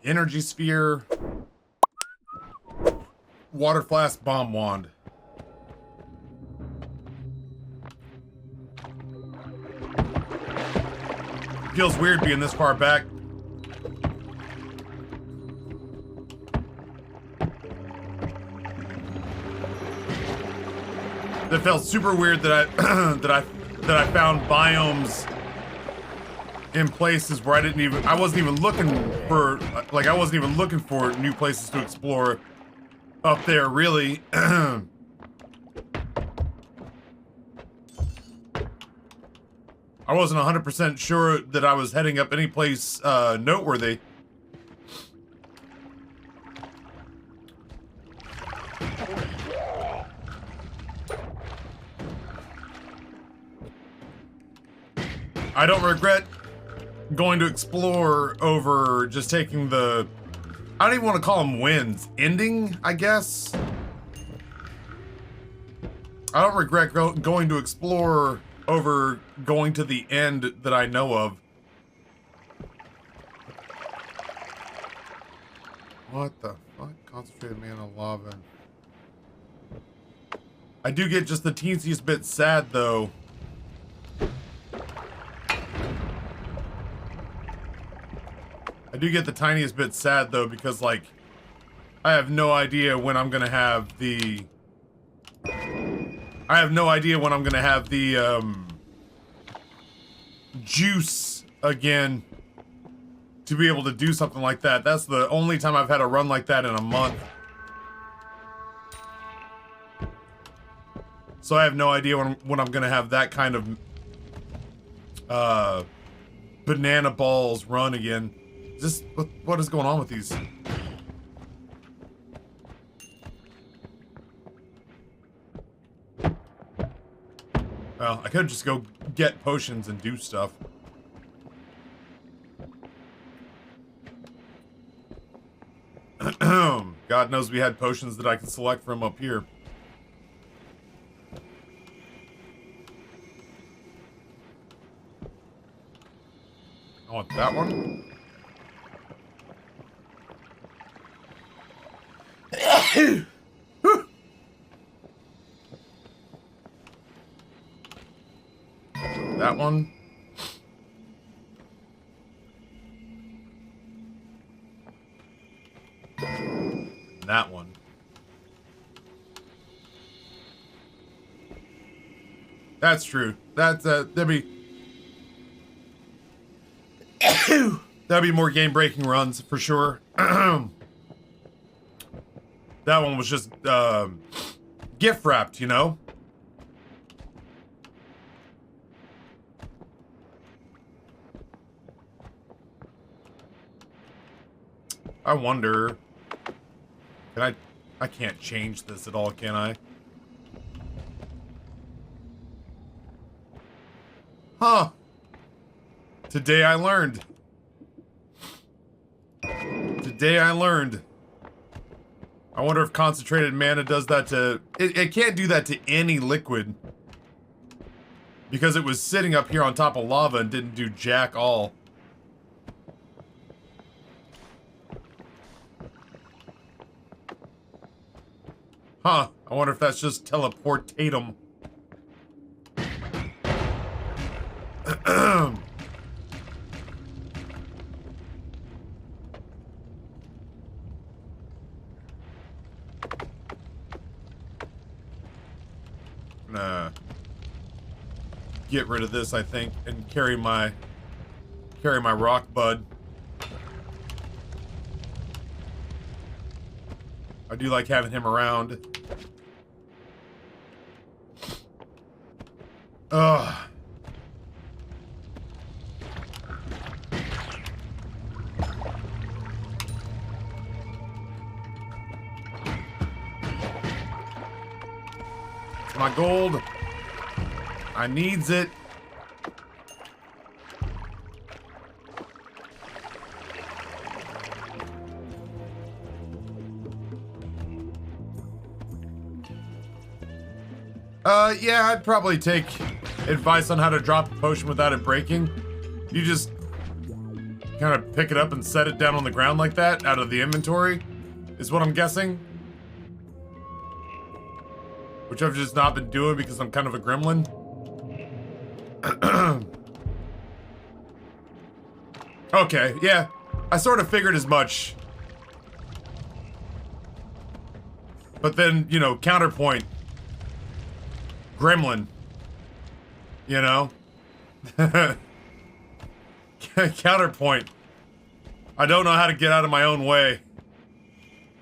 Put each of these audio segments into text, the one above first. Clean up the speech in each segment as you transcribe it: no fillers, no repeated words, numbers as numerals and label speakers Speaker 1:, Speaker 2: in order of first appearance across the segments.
Speaker 1: Energy sphere. Water flask, bomb wand. Feels weird being this far back. That felt super weird that I that I found biomes in places where I wasn't even looking for, like, I wasn't even looking for new places to explore up there, really. I wasn't 100% sure that I was heading up any place noteworthy. I don't regret going to explore over just taking the, I don't even want to call them wins, ending, I guess. I don't regret going to explore over going to the end that I know of. What the fuck? Concentrated mana lava. I do get just the teensiest bit sad, though. I do get the tiniest bit sad, though, because, like, I have no idea when I'm gonna have the... juice again to be able to do something like that. That's the only time I've had a run like that in a month. So I have no idea when I'm gonna have that kind of banana balls run again. Just what is going on with these? Well, I could just go get potions and do stuff. God knows we had potions that I can select from up here. I want that one. That one. That one. That's true. That's that'd be that'd be more game-breaking runs for sure. That one was just gift wrapped, you know? I wonder, can I can't change this at all, can I? Huh. Today I learned. Today I learned. I wonder if concentrated mana does that to... It can't do that to any liquid. Because it was sitting up here on top of lava and didn't do jack all. Huh. I wonder if that's just teleportatum. Get rid of this, I think, and carry my rock bud. I do like having him around. Ugh. It's my gold. I needs it. Yeah, I'd probably take advice on how to drop a potion without it breaking. You just kind of pick it up and set it down on the ground like that out of the inventory, is what I'm guessing. Which I've just not been doing because I'm kind of a gremlin. Okay, yeah. I sort of figured as much. But then, you know, counterpoint. Gremlin. You know? Counterpoint. I don't know how to get out of my own way.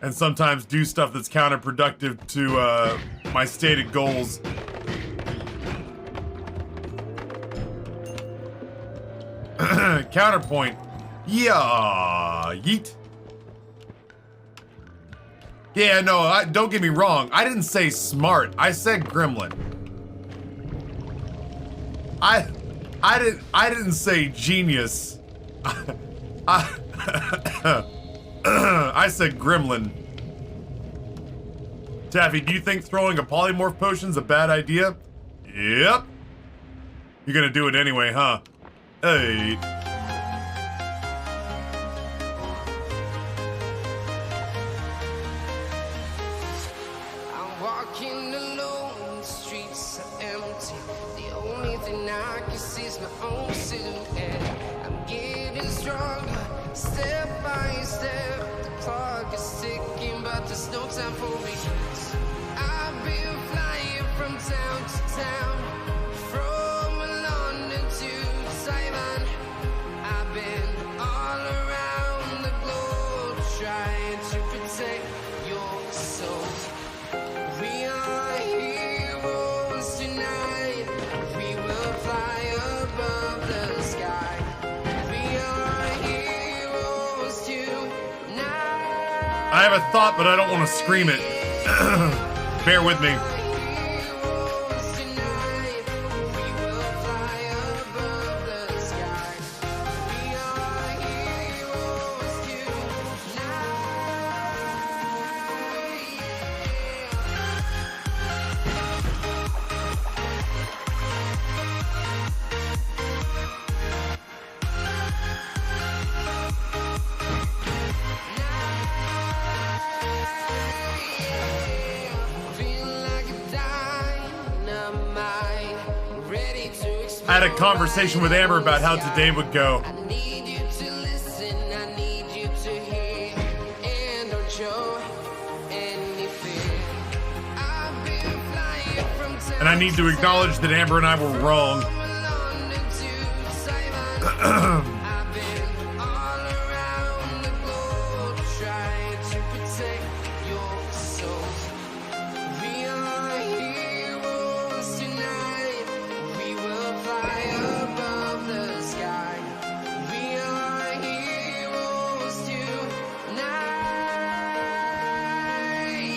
Speaker 1: And sometimes do stuff that's counterproductive to, my stated goals. Counterpoint. Yeah, yeet. Yeah, no, don't get me wrong. I didn't say smart. I said gremlin. I didn't say genius. I said gremlin. Taffy, do you think throwing a polymorph potion's a bad idea? Yep. You're gonna do it anyway, huh? Hey.
Speaker 2: I'm walking alone, the streets are empty. The only thing I can see is my own silhouette. I'm getting stronger, step by step. The clock is ticking, but there's no time for regrets. I've been flying from town to town, from London to Taiwan. I've been all around the globe trying to protect your soul. We are heroes tonight. We will fly above the sky. We are heroes tonight.
Speaker 1: I have a thought, but I don't want to scream it. Bear with me. I had a conversation with Amber about how today would go.
Speaker 2: I need you to listen, I need you to hear, and don't show any fear. I've been flying from town
Speaker 1: And I need to acknowledge that Amber and I were wrong.
Speaker 2: London to Taiwan. I've been all around the globe trying to protect your soul. We are heroes tonight. We will fly above the sky. We are heroes tonight.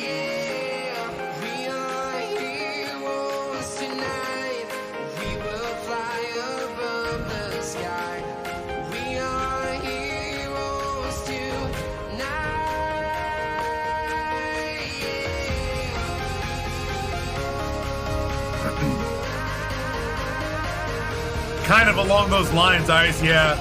Speaker 2: Yeah. We are heroes tonight. We will fly above the sky. We are heroes tonight.
Speaker 1: Kind of along those lines, Ice, yeah.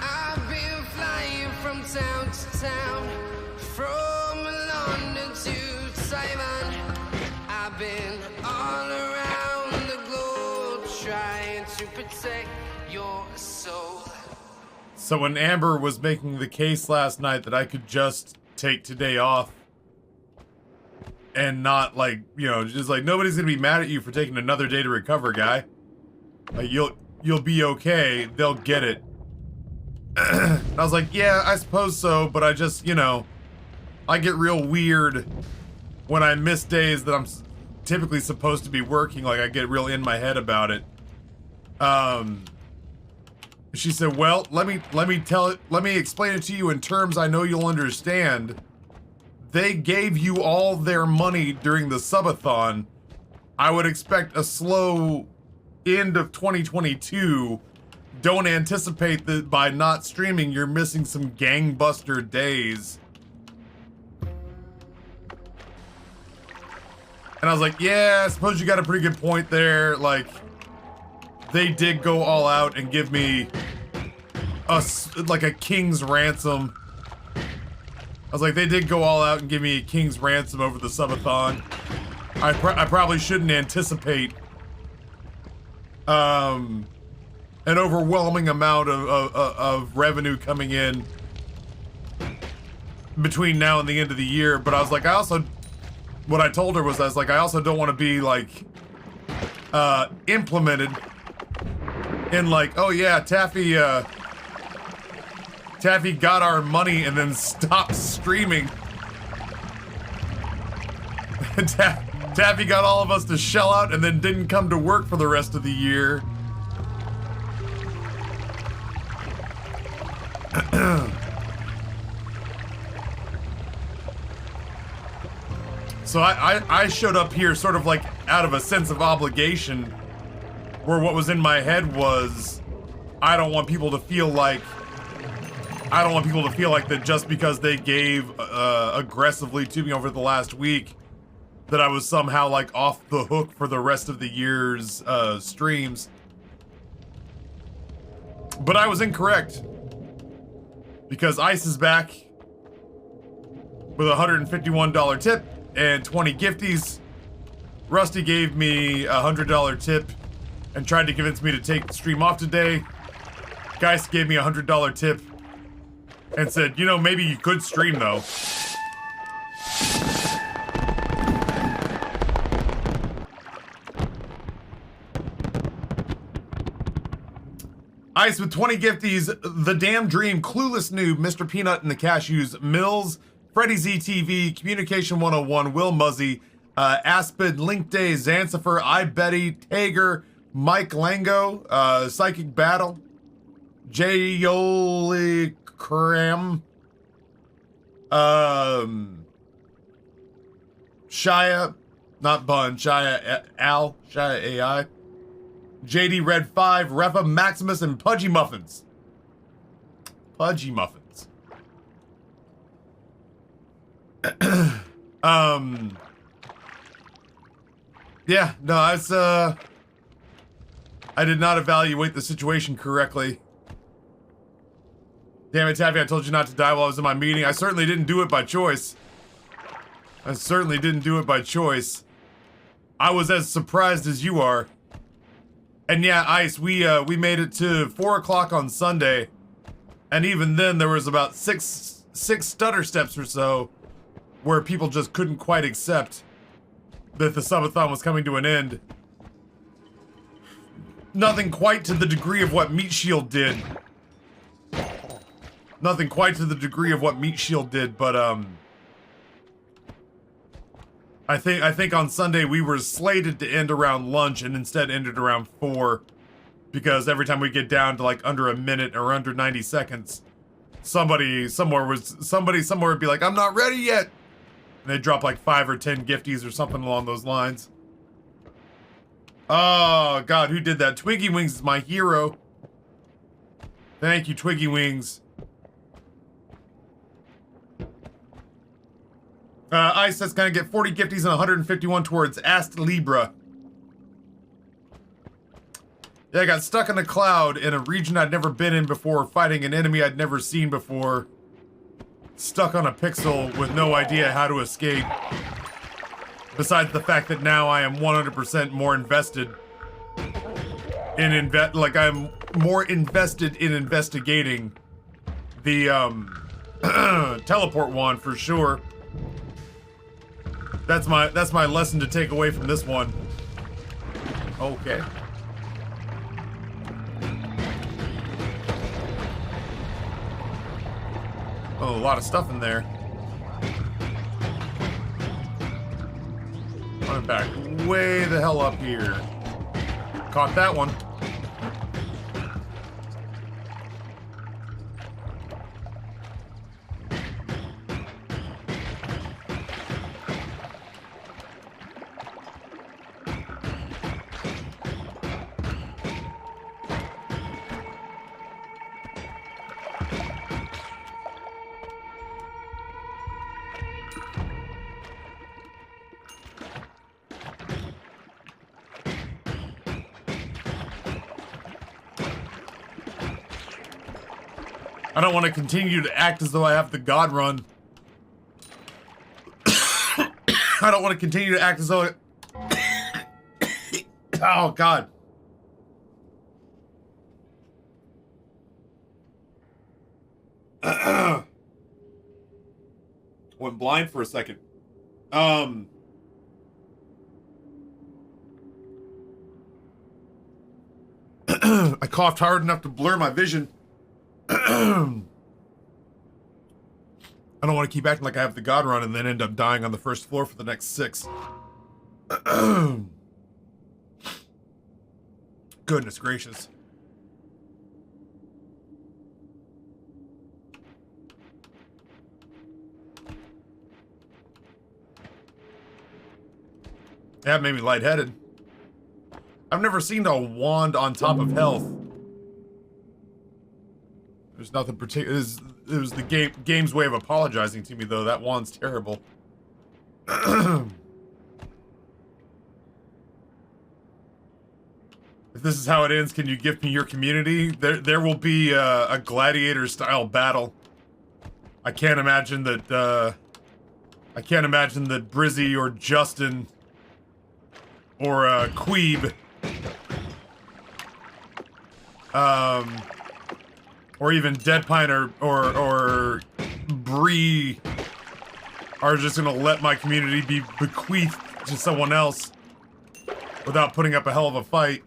Speaker 2: I've been flying from town to town, from London to Taiwan. I've been all around the globe trying to protect your soul.
Speaker 1: So when Amber was making the case last night that I could just take today off and not, like, you know, just like, nobody's gonna be mad at you for taking another day to recover, guy. Like, you'll be okay. They'll get it. I was like, yeah, I suppose so, but I just, you know, I get real weird when I miss days that I'm typically supposed to be working. Like, I get real in my head about it. She said, well, let me explain it to you in terms I know you'll understand. They gave you all their money during the subathon. I would expect a slow end of 2022. Don't anticipate that by not streaming, you're missing some gangbuster days. And I was like, yeah, I suppose you got a pretty good point there. Like, they did go all out and give me like a king's ransom. I was like, they did go all out and give me a king's ransom over the subathon. I probably shouldn't anticipate an overwhelming amount of revenue coming in between now and the end of the year. But I was like, what I told her was, I was like, I also don't want to be like implemented in like, oh yeah, Taffy got our money and then stopped streaming. Taffy got all of us to shell out and then didn't come to work for the rest of the year. So I showed up here sort of like out of a sense of obligation, where what was in my head was, I don't want people to feel like that just because they gave aggressively to me over the last week, that I was somehow like off the hook for the rest of the year's streams. But I was incorrect, because Ice is back with a $151 tip and 20 gifties. Rusty gave me a $100 tip and tried to convince me to take the stream off today. Geist gave me a $100 tip and said, you know, maybe you could stream though. Ice with 20 gifties, The Damn Dream, Clueless Noob, Mr. Peanut and the Cashews, Mills, Freddy ZTV, Communication 101, Will Muzzy, Aspen, Link Day, Zancifer, I Betty, Tager, Mike Lango, Psychic Battle, Jayoli Cram, Shia, not Bun, Shia Al, Shia AI, JD Red 5, Refa Maximus, and Pudgy Muffins. Pudgy Muffins. Yeah, no, it's, I did not evaluate the situation correctly. Damn it, Taffy, I told you not to die while I was in my meeting. I certainly didn't do it by choice. I certainly didn't do it by choice. I was as surprised as you are. And yeah, Ice, we made it to 4 o'clock on Sunday. And even then, there was about six stutter steps or so where people just couldn't quite accept that the subathon was coming to an end. Nothing quite to the degree of what Meat Shield did. Nothing quite to the degree of what Meat Shield did, but I think on Sunday we were slated to end around lunch and instead ended around 4, because every time we get down to like under a minute or under 90 seconds, somebody somewhere would be like, I'm not ready yet. And they drop like 5 or 10 gifties or something along those lines. Oh God, who did that? Twiggy Wings is my hero. Thank you, Twiggy Wings. Ice, that's gonna get 40 gifties and 151 towards Ast Libra. Yeah, I got stuck in a cloud in a region I'd never been in before, fighting an enemy I'd never seen before. Stuck on a pixel with no idea how to escape. Besides the fact that now I am 100% more invested in I'm more invested in investigating the teleport wand for sure. That's my lesson to take away from this one. Okay. Oh, a lot of stuff in there. coming back way the hell up here. Caught that one. I don't want to continue to act as though I have the God run. I don't want to continue to act as though oh, God. Went blind for a second. I coughed hard enough to blur my vision. I don't want to keep acting like I have the God run and then end up dying on the first floor for the next 6. Goodness gracious. That made me lightheaded. I've never seen a wand on top of health. There's nothing particular. It was the game's way of apologizing to me, though. That wand's terrible. If this is how it ends, can you gift me your community? There will be a gladiator-style battle. I can't imagine that Brizzy or Justin or Queeb or even Deadpine or Bree are just gonna let my community be bequeathed to someone else without putting up a hell of a fight.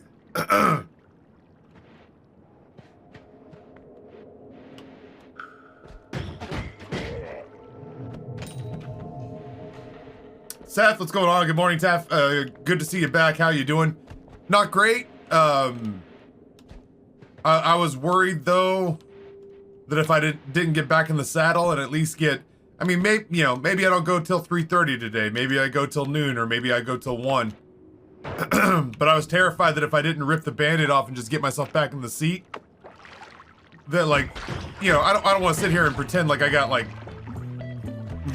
Speaker 1: Seth, what's going on? Good morning, Taff. Good to see you back. How you doing? Not great. I was worried though that if I didn't get back in the saddle and at least get, I mean, maybe I don't go till 3:30 today. Maybe I go till noon, or maybe I go till 1. But I was terrified that if I didn't rip the Band-Aid off and just get myself back in the seat, that I don't want to sit here and pretend like I got like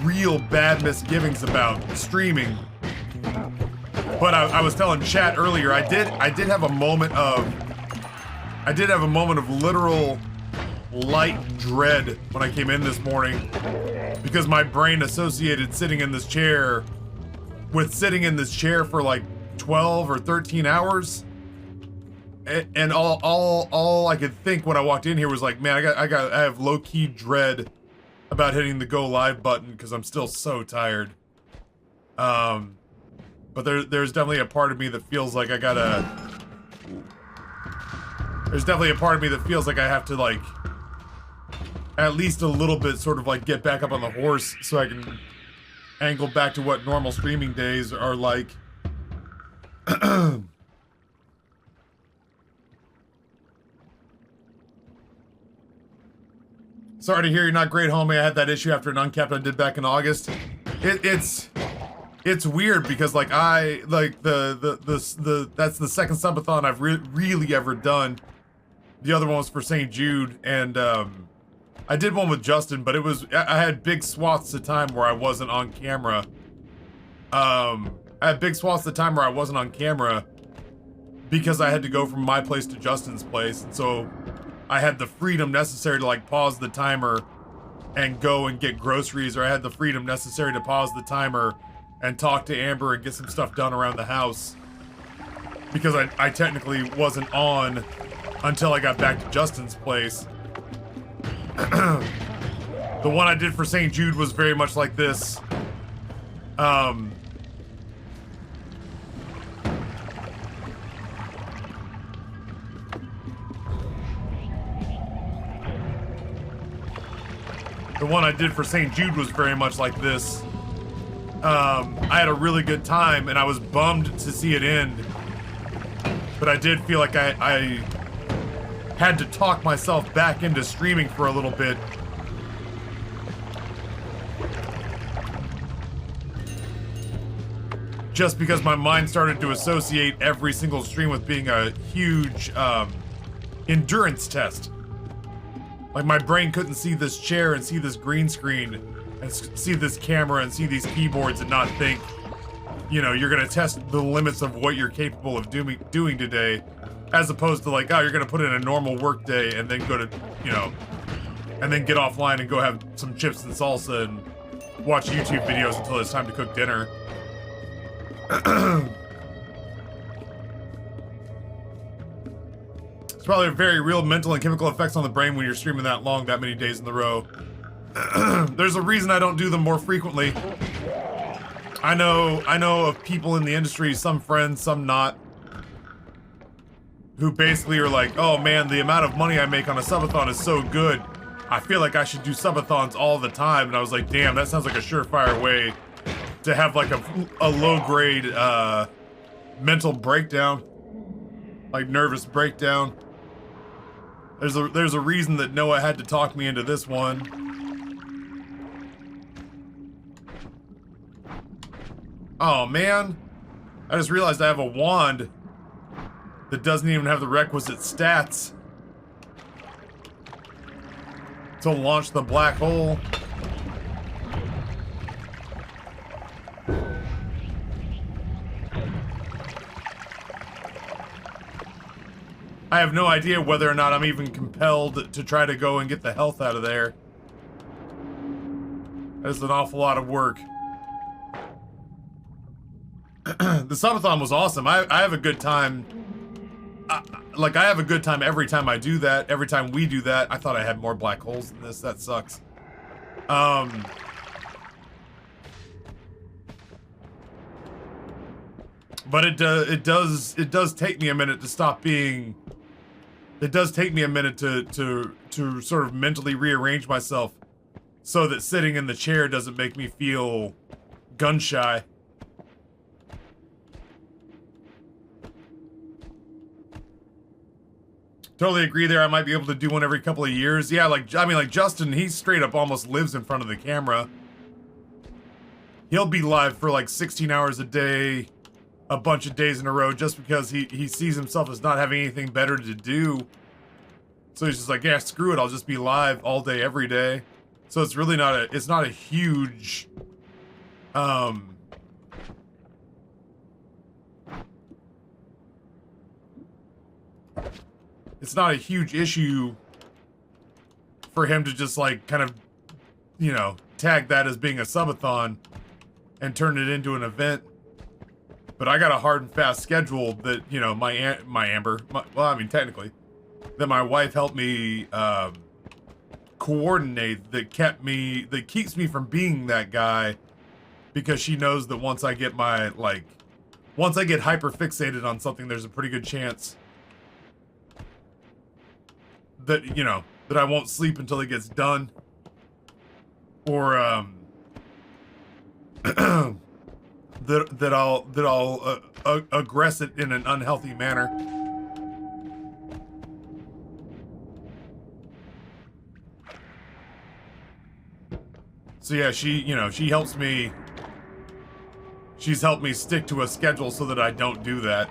Speaker 1: real bad misgivings about streaming. But I was telling chat earlier, I did have a moment of literal light dread when I came in this morning, because my brain associated sitting in this chair with sitting in this chair for like 12 or 13 hours, and all I could think when I walked in here was like, man, I have low-key dread about hitting the go live button because I'm still so tired. But there's definitely a part of me that feels like I have to like at least a little bit sort of like get back up on the horse so I can angle back to what normal streaming days are like. Sorry to hear you're not great, homie. I had that issue after an uncapped I did back in August. It's weird because like that's the second subathon I've really ever done. The other one was for St. Jude, and I did one with Justin, but I had big swaths of time where I wasn't on camera. I had big swaths of time where I wasn't on camera because I had to go from my place to Justin's place, and so I had the freedom necessary to like pause the timer and go and get groceries, or I had the freedom necessary to pause the timer and talk to Amber and get some stuff done around the house, because I technically wasn't on until I got back to Justin's place. The one I did for St. Jude was very much like this. The one I did for St. Jude was very much like this. I had a really good time, and I was bummed to see it end. But I did feel like I had to talk myself back into streaming for a little bit. Just because my mind started to associate every single stream with being a huge endurance test. Like, my brain couldn't see this chair and see this green screen and see this camera and see these keyboards and not think, you know, you're gonna test the limits of what you're capable of doing today, as opposed to like, oh, you're gonna put in a normal work day and then go to, you know, and then get offline and go have some chips and salsa and watch YouTube videos until it's time to cook dinner. It's probably a very real mental and chemical effects on the brain when you're streaming that long, that many days in a row. There's a reason I don't do them more frequently. I know of people in the industry, some friends, some not, who basically are like, oh man, the amount of money I make on a subathon is so good, I feel like I should do subathons all the time. And I was like, damn, that sounds like a surefire way to have like a low-grade mental breakdown, like nervous breakdown. There's a reason that Noah had to talk me into this one. Oh man, I just realized I have a wand that doesn't even have the requisite stats to launch the black hole. I have no idea whether or not I'm even compelled to try to go and get the health out of there. That's an awful lot of work. The subathon was awesome. I have a good time. Like, I have a good time every time I do that. Every time we do that. I thought I had more black holes than this. That sucks. But it does take me a minute to stop being. It does take me a minute to sort of mentally rearrange myself so that sitting in the chair doesn't make me feel gun shy. Totally agree there. I might be able to do one every couple of years. Yeah, like, I mean, like Justin, he straight up almost lives in front of the camera. He'll be live for like 16 hours a day, a bunch of days in a row, just because he sees himself as not having anything better to do. So he's just like, yeah, screw it. I'll just be live all day, every day. So it's really not a huge, it's not a huge issue for him to just like kind of, you know, tag that as being a subathon and turn it into an event. But I got a hard and fast schedule that, you know, well, I mean, technically, that my wife helped me coordinate, that keeps me from being that guy, because she knows that once I get hyper fixated on something, there's a pretty good chance that, you know, that I won't sleep until it gets done, or that I'll aggress it in an unhealthy manner. So yeah, she helps me. She's helped me stick to a schedule so that I don't do that.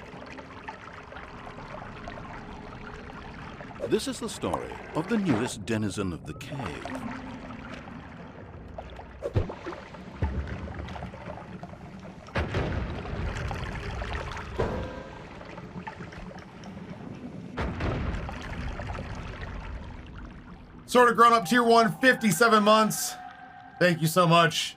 Speaker 3: This is the story of the newest denizen of the cave.
Speaker 1: Sort of grown up tier 1, 57 months. Thank you so much.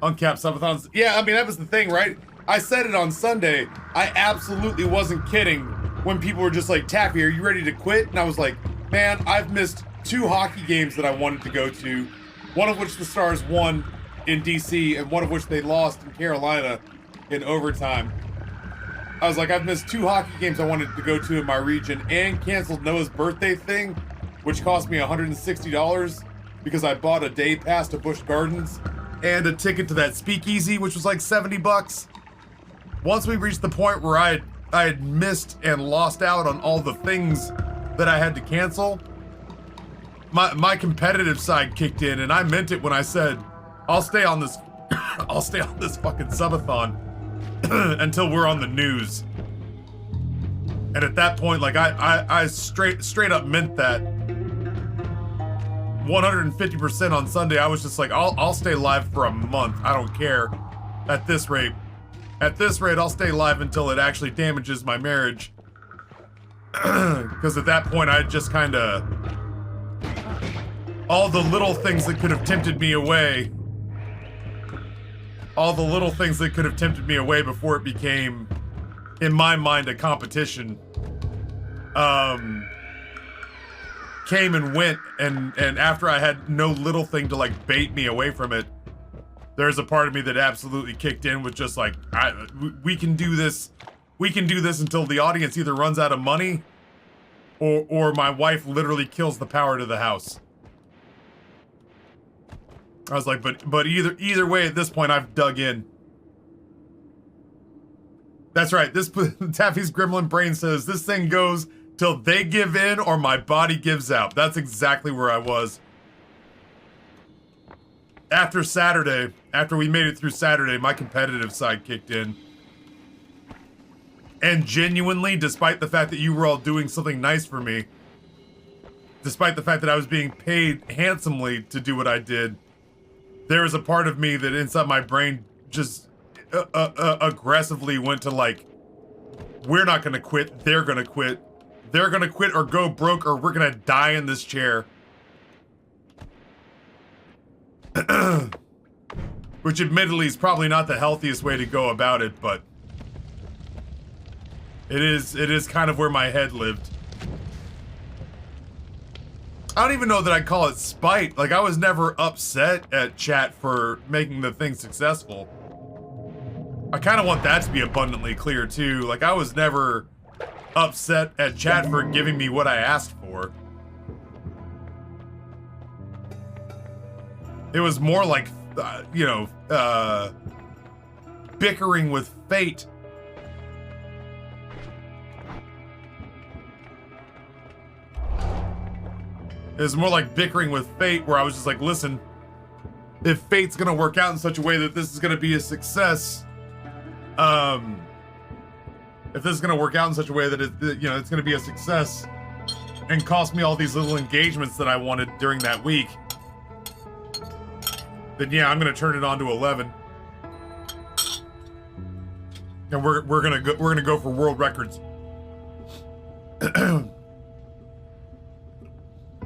Speaker 1: Uncapped subathons. Yeah, I mean, that was the thing, right? I said it on Sunday. I absolutely wasn't kidding when people were just like, Taffy, are you ready to quit? And I was like, man, I've missed 2 hockey games that I wanted to go to. One of which the Stars won in DC, and one of which they lost in Carolina in overtime. I was like, I've missed 2 hockey games I wanted to go to in my region, and canceled Noah's birthday thing, which cost me $160 because I bought a day pass to Busch Gardens and a ticket to that speakeasy, which was like 70 bucks. Once we reached the point where I had missed and lost out on all the things that I had to cancel, my competitive side kicked in, and I meant it when I said, I'll stay on this I'll stay on this fucking subathon until we're on the news. And at that point, like I straight up meant that 150% on Sunday. I was just like, I'll stay live for a month. I don't care. At this rate, I'll stay live until it actually damages my marriage. Because at that point, I just kind of, all the little things that could have tempted me away, before it became, in my mind, a competition, came and went, and after I had no little thing to like bait me away from it, there's a part of me that absolutely kicked in with just like, we can do this until the audience either runs out of money or my wife literally kills the power to the house. I was like, but either way, at this point, I've dug in. That's right. This Taffy's Gremlin Brain says this thing goes till they give in or my body gives out. That's exactly where I was. After Saturday, after we made it through Saturday, my competitive side kicked in. And genuinely, despite the fact that you were all doing something nice for me, despite the fact that I was being paid handsomely to do what I did, there was a part of me that inside my brain just aggressively went to like, we're not gonna quit, they're gonna quit. They're gonna quit or go broke or we're gonna die in this chair. Which admittedly is probably not the healthiest way to go about it, but it is kind of where my head lived. I don't even know that I'd call it spite. Like, I was never upset at chat for making the thing successful. I kind of want that to be abundantly clear too. Like, I was never upset at chat for giving me what I asked for. It was more like, bickering with fate. It was more like bickering with fate, where I was just like, listen, if fate's gonna work out in such a way that this is gonna be a success, if this is gonna work out in such a way that it's gonna be a success and cost me all these little engagements that I wanted during that week, then yeah, I'm gonna turn it on to 11. And we're gonna go for world records.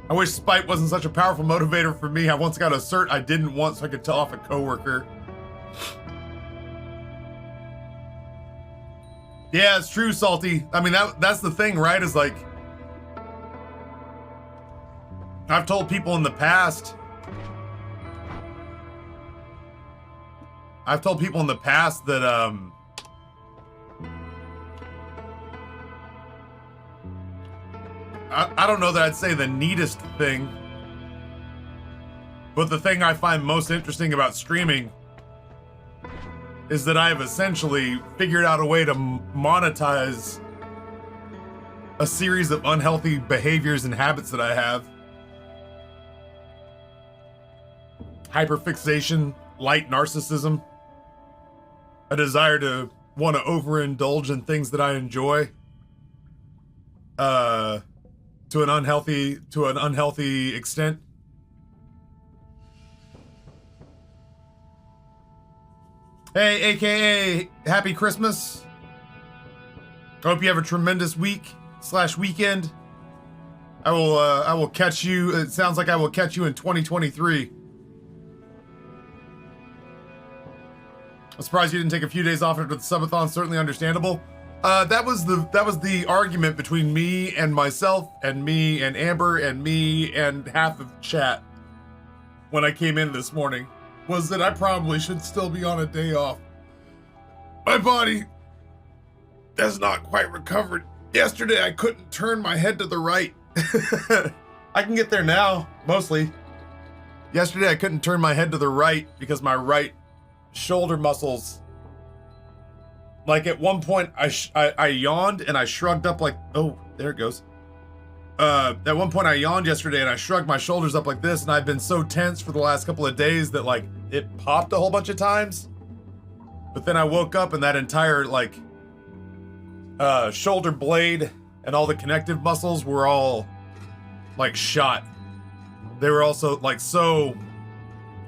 Speaker 1: I wish spite wasn't such a powerful motivator for me. I once got a cert I didn't want so I could tell off a coworker. Yeah, it's true, Salty. I mean, that's the thing, right? Is like, I've told people in the past. That I don't know that I'd say the neatest thing, but the thing I find most interesting about streaming is that I have essentially figured out a way to monetize a series of unhealthy behaviors and habits that I have. Hyperfixation, light narcissism, a desire to want to overindulge in things that I enjoy, to an unhealthy extent. Hey, AKA, happy Christmas. I hope you have a tremendous week/weekend. I will catch you. It sounds like I will catch you in 2023. I'm surprised you didn't take a few days off after the subathon. Certainly understandable. That was the argument between me and myself, and me and Amber, and me and half of chat when I came in this morning, was that I probably should still be on a day off. My body has not quite recovered. Yesterday I couldn't turn my head to the right. I can get there now, mostly. Yesterday I couldn't turn my head to the right because my right shoulder muscles, like at one point I yawned and I shrugged up like, oh, there it goes. At one point I yawned yesterday and I shrugged my shoulders up like this, and I've been so tense for the last couple of days that like it popped a whole bunch of times. But then I woke up and that entire like shoulder blade and all the connective muscles were all like shot. They were also like so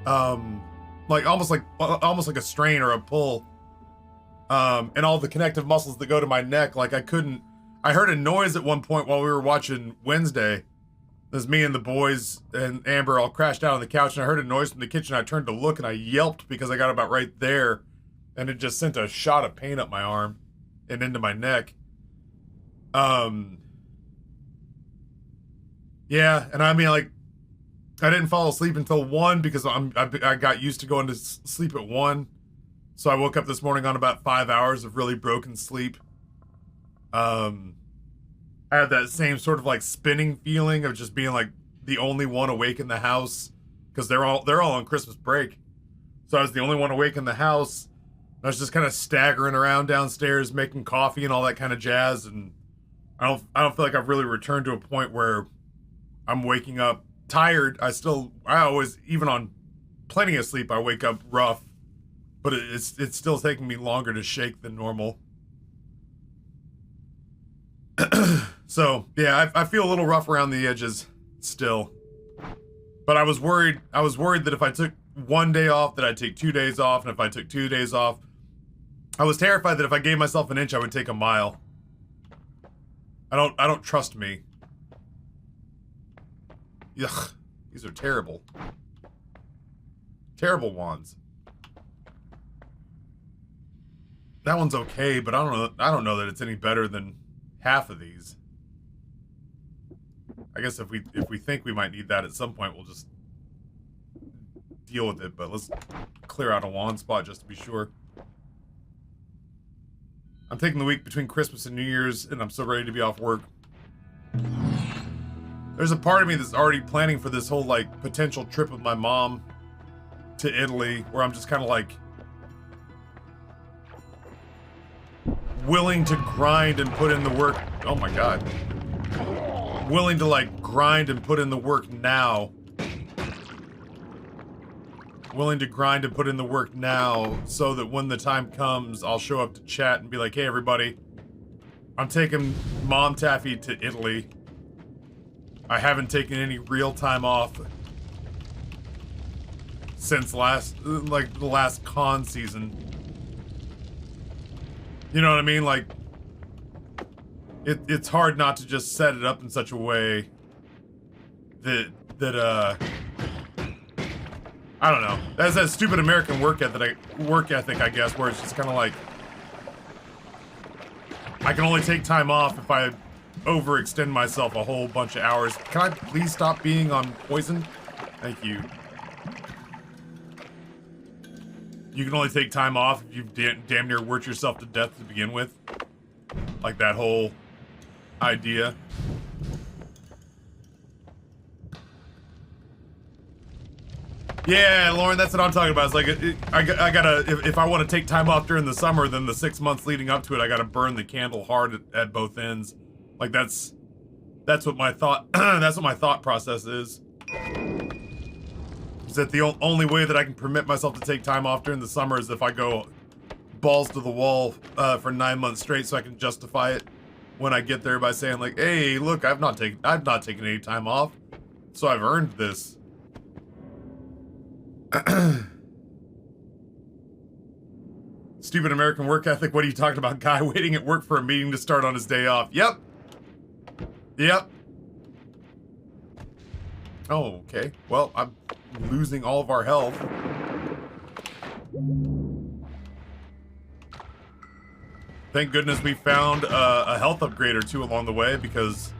Speaker 1: like almost like a strain or a pull. And all the connective muscles that go to my neck, like I heard a noise at one point while we were watching Wednesday. There's me and the boys and Amber all crashed out on the couch, and I heard a noise from the kitchen. I turned to look and I yelped because I got about right there, and it just sent a shot of pain up my arm and into my neck. Yeah, and I mean, like, I didn't fall asleep until 1 because I got used to going to sleep at 1. So I woke up this morning on about 5 hours of really broken sleep. I had that same sort of like spinning feeling of just being like the only one awake in the house because they're all on Christmas break. So I was the only one awake in the house. I was just kind of staggering around downstairs, making coffee and all that kind of jazz, and I don't feel like I've really returned to a point where I'm waking up tired. I always, even on plenty of sleep, I wake up rough, but it's still taking me longer to shake than normal. So yeah, I feel a little rough around the edges still, but I was worried that if I took 1 day off, that I'd take 2 days off, and if I took 2 days off, I was terrified that if I gave myself an inch, I would take a mile. I don't trust me. Yuck, these are terrible. Terrible wands. That one's okay, but I don't know that it's any better than half of these. I guess if we think we might need that at some point, we'll just deal with it, but let's clear out a wand spot just to be sure. I'm taking the week between Christmas and New Year's, and I'm so ready to be off work. There's a part of me that's already planning for this whole, like, potential trip with my mom to Italy, where I'm just kind of, like, willing to grind and put in the work. Oh my god. Willing to, like, grind and put in the work now. Willing to grind and put in the work now so that when the time comes, I'll show up to chat and be like, hey, everybody, I'm taking Mom Taffy to Italy. I haven't taken any real time off since the last con season. You know what I mean? Like, it's hard not to just set it up in such a way that I don't know. That's that stupid American work ethic, I guess, where it's just kind of like, I can only take time off if I overextend myself a whole bunch of hours. Can I please stop being on poison? Thank you. You can only take time off if you've damn near worked yourself to death to begin with. Like that whole idea. Yeah, Lauren, that's what I'm talking about. It's like, I gotta, if I want to take time off during the summer, then the 6 months leading up to it, I gotta burn the candle hard at both ends. Like that's what my thought, that's what my thought process is. Is that the only way that I can permit myself to take time off during the summer is if I go balls to the wall for 9 months straight, so I can justify it when I get there by saying like, hey, look, I've not taken any time off, so I've earned this. Stupid American work ethic. What are you talking about? Guy waiting at work for a meeting to start on his day off. Yep. Yep. Oh, okay. Well, I'm losing all of our health. Thank goodness we found a health upgrade or two along the way, because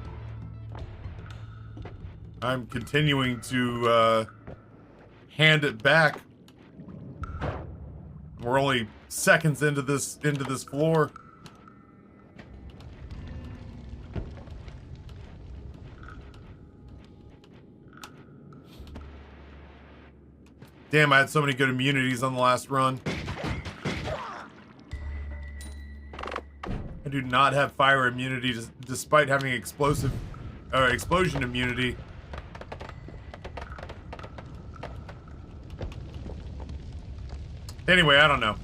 Speaker 1: I'm continuing to hand it back. We're only seconds into this floor. Damn, I had so many good immunities on the last run. I do not have fire immunity despite having explosion immunity. Anyway, I don't know.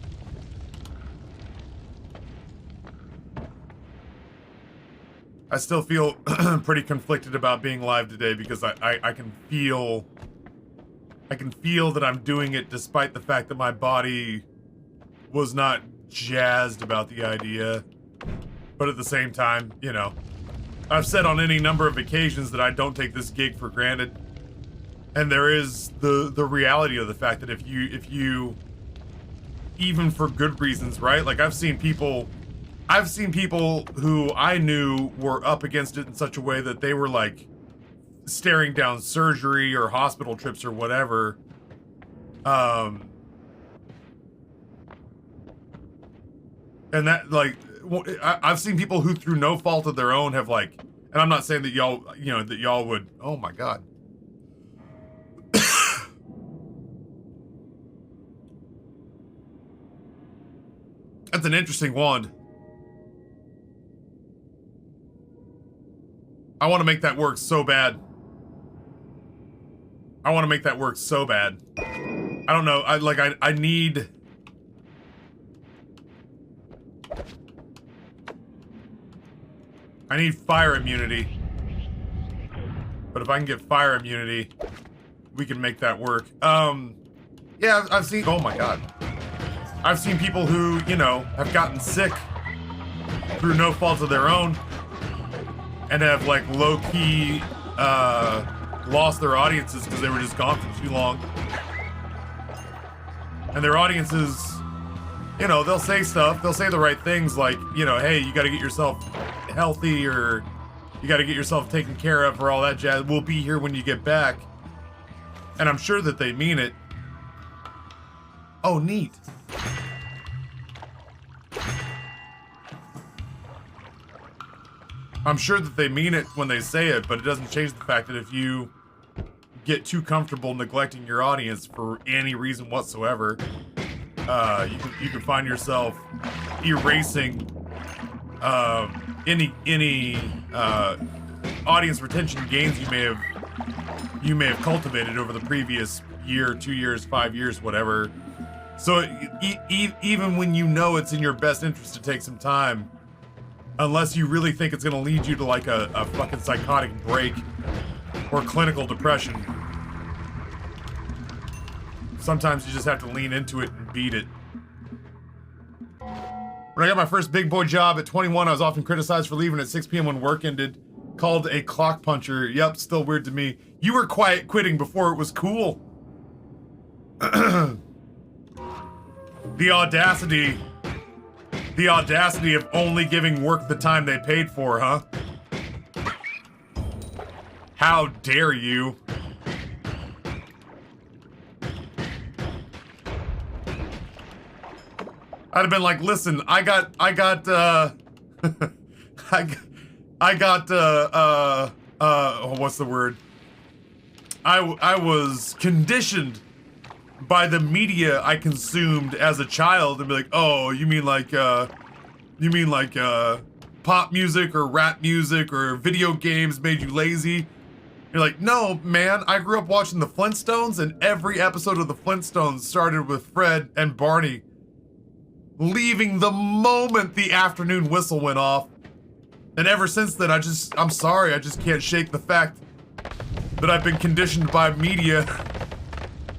Speaker 1: I still feel pretty conflicted about being live today because I can feel that I'm doing it despite the fact that my body was not jazzed about the idea. But at the same time, you know, I've said on any number of occasions that I don't take this gig for granted. And there is the reality of the fact that if you even for good reasons, right? Like I've seen people who I knew were up against it in such a way that they were like staring down surgery or hospital trips or whatever. And that, like, I've seen people who through no fault of their own have like, and I'm not saying that y'all, you know, that y'all would, oh my God. That's an interesting wand. I want to make that work so bad. I want to make that work so bad. I don't know. I need... I need fire immunity. But if I can get fire immunity, we can make that work. Yeah, I've seen... Oh my God. I've seen people who, you know, have gotten sick through no fault of their own and have, like, low-key, lost their audiences because they were just gone for too long. And their audiences, you know, they'll say stuff, they'll say the right things like, you know, hey, you gotta get yourself healthy or you gotta get yourself taken care of or all that jazz. We'll be here when you get back. And I'm sure that they mean it. Oh, neat. I'm sure that they mean it when they say it, but it doesn't change the fact that if you get too comfortable neglecting your audience for any reason whatsoever, you can find yourself erasing any audience retention gains you may have cultivated over the previous year, 2 years, 5 years, whatever. So even when you know it's in your best interest to take some time, unless you really think it's gonna lead you to like a fucking psychotic break or clinical depression, sometimes you just have to lean into it and beat it. When I got my first big boy job at 21, I was often criticized for leaving at 6 p.m. when work ended. Called a clock puncher. Yep, still weird to me. You were quiet quitting before it was cool. The audacity of only giving work the time they paid for, huh? How dare you? I'd have been like, listen, what's the word? I was conditioned by the media I consumed as a child and be like, oh, you mean like pop music or rap music or video games made you lazy? You're like, no, man, I grew up watching the Flintstones and every episode of the Flintstones started with Fred and Barney leaving the moment the afternoon whistle went off. And ever since then, I'm sorry, I just can't shake the fact that I've been conditioned by media.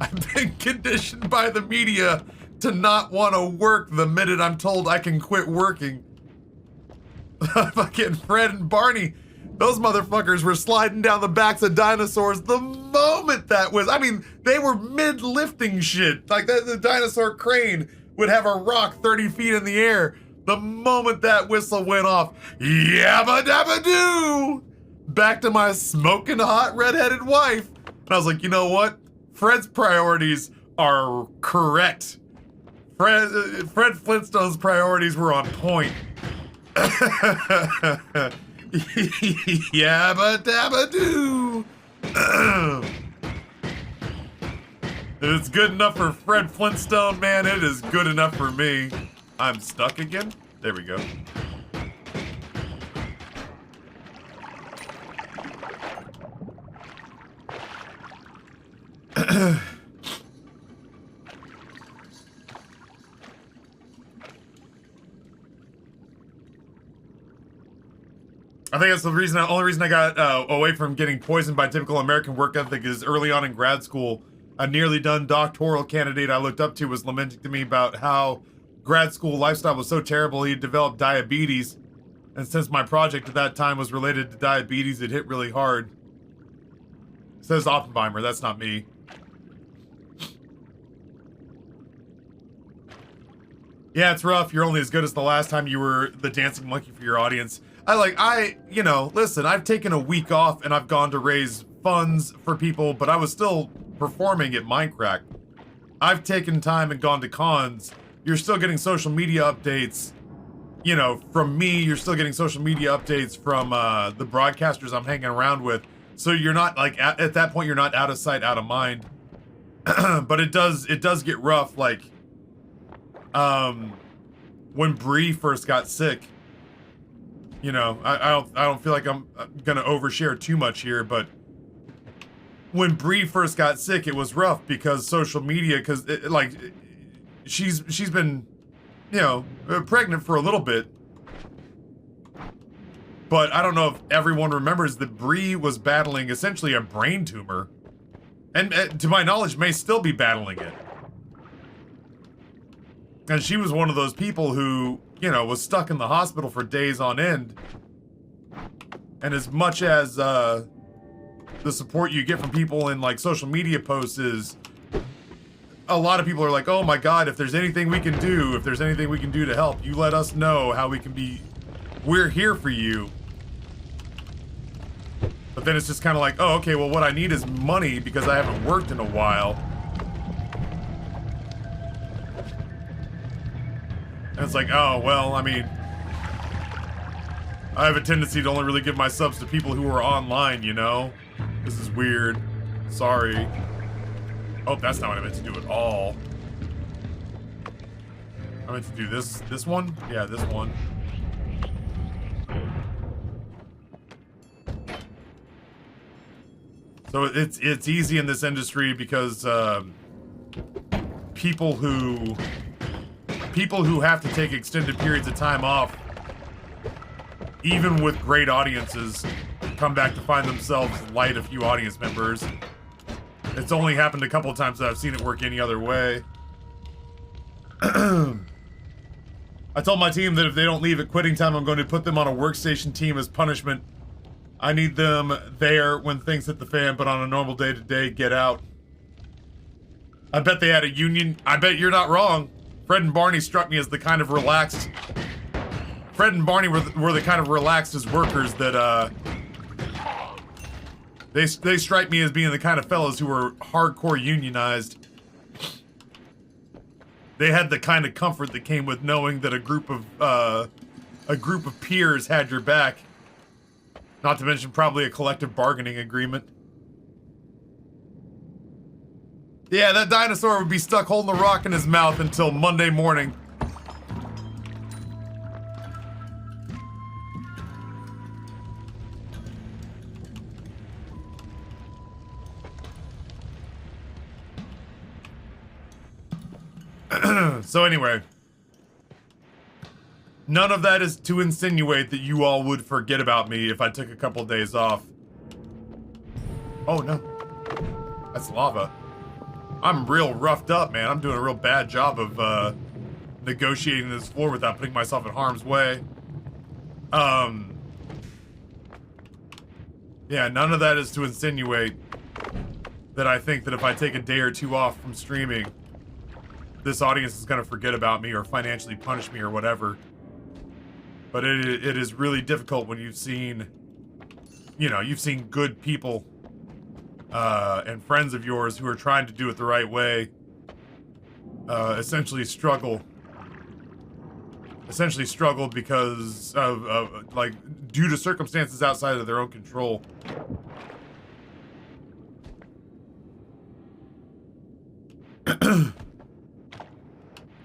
Speaker 1: I've been conditioned by the media to not want to work the minute I'm told I can quit working. Fucking Fred and Barney, those motherfuckers were sliding down the backs of dinosaurs the moment that was, I mean, they were mid-lifting shit. Like the dinosaur crane would have a rock 30 feet in the air. The moment that whistle went off, yabba dabba doo, back to my smoking hot redheaded wife. And I was like, you know what? Fred's priorities are correct. Fred Flintstone's priorities were on point. Yabba dabba doo. If it's good enough for Fred Flintstone, man, it is good enough for me. I'm stuck again? There we go. I think that's the reason. Only reason I got away from getting poisoned by typical American work ethic is early on in grad school, a nearly done doctoral candidate I looked up to was lamenting to me about how grad school lifestyle was so terrible he developed diabetes, and since my project at that time was related to diabetes, it hit really hard. Says Oppenheimer, that's not me. Yeah, it's rough. You're only as good as the last time you were the dancing monkey for your audience. You know, listen, I've taken a week off and I've gone to raise funds for people, but I was still performing at Minecraft. I've taken time and gone to cons. You're still getting social media updates, you know, from me. You're still getting social media updates from the broadcasters I'm hanging around with. So you're not, like, at that point, you're not out of sight, out of mind. But it does get rough, like, when Bree first got sick. You know, I don't feel like I'm gonna overshare too much here, but when Bree first got sick, it was rough because social media, because like she's been, you know, pregnant for a little bit, but I don't know if everyone remembers that Bree was battling essentially a brain tumor, and to my knowledge, may still be battling it. And she was one of those people who, you know, was stuck in the hospital for days on end. And as much as the support you get from people in, like, social media posts is, a lot of people are like, oh my god, if there's anything we can do, to help, you let us know how we can be, we're here for you. But then it's just kind of like, oh, okay, well, what I need is money because I haven't worked in a while. And it's like, oh, well, I mean, I have a tendency to only really give my subs to people who are online, you know? This is weird. Sorry. Oh, that's not what I meant to do at all. I meant to do this one? Yeah, this one. So it's easy in this industry because people who have to take extended periods of time off, even with great audiences, come back to find themselves light a few audience members. It's only happened a couple of times that I've seen it work any other way. I told my team that if they don't leave at quitting time, I'm going to put them on a workstation team as punishment. I need them there when things hit the fan, but on a normal day-to-day, get out. I bet they had a union. I bet you're not wrong. Fred and Barney struck me as the kind of relaxed... Fred and Barney were the kind of relaxed as workers that, They strike me as being the kind of fellas who were hardcore unionized. They had the kind of comfort that came with knowing that a group of peers had your back. Not to mention probably a collective bargaining agreement. Yeah, that dinosaur would be stuck holding a rock in his mouth until Monday morning. So anyway, none of that is to insinuate that you all would forget about me if I took a couple days off. Oh no, that's lava. I'm real roughed up, man. I'm doing a real bad job of negotiating this floor without putting myself in harm's way. Yeah, none of that is to insinuate that I think that if I take a day or two off from streaming, this audience is going to forget about me or financially punish me or whatever. But it is really difficult when you've seen, you know, you've seen good people and friends of yours who are trying to do it the right way essentially struggle because of like, due to circumstances outside of their own control.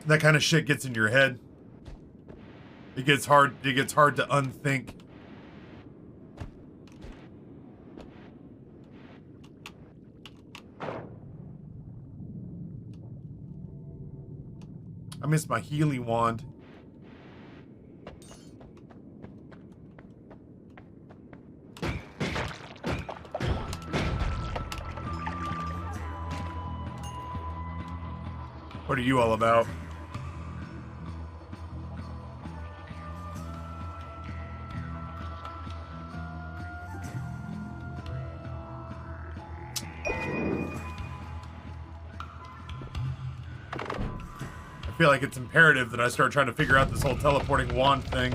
Speaker 1: That kind of shit gets in your head. It gets hard to unthink. I miss my healing wand. What are you all about? I feel like it's imperative that I start trying to figure out this whole teleporting wand thing.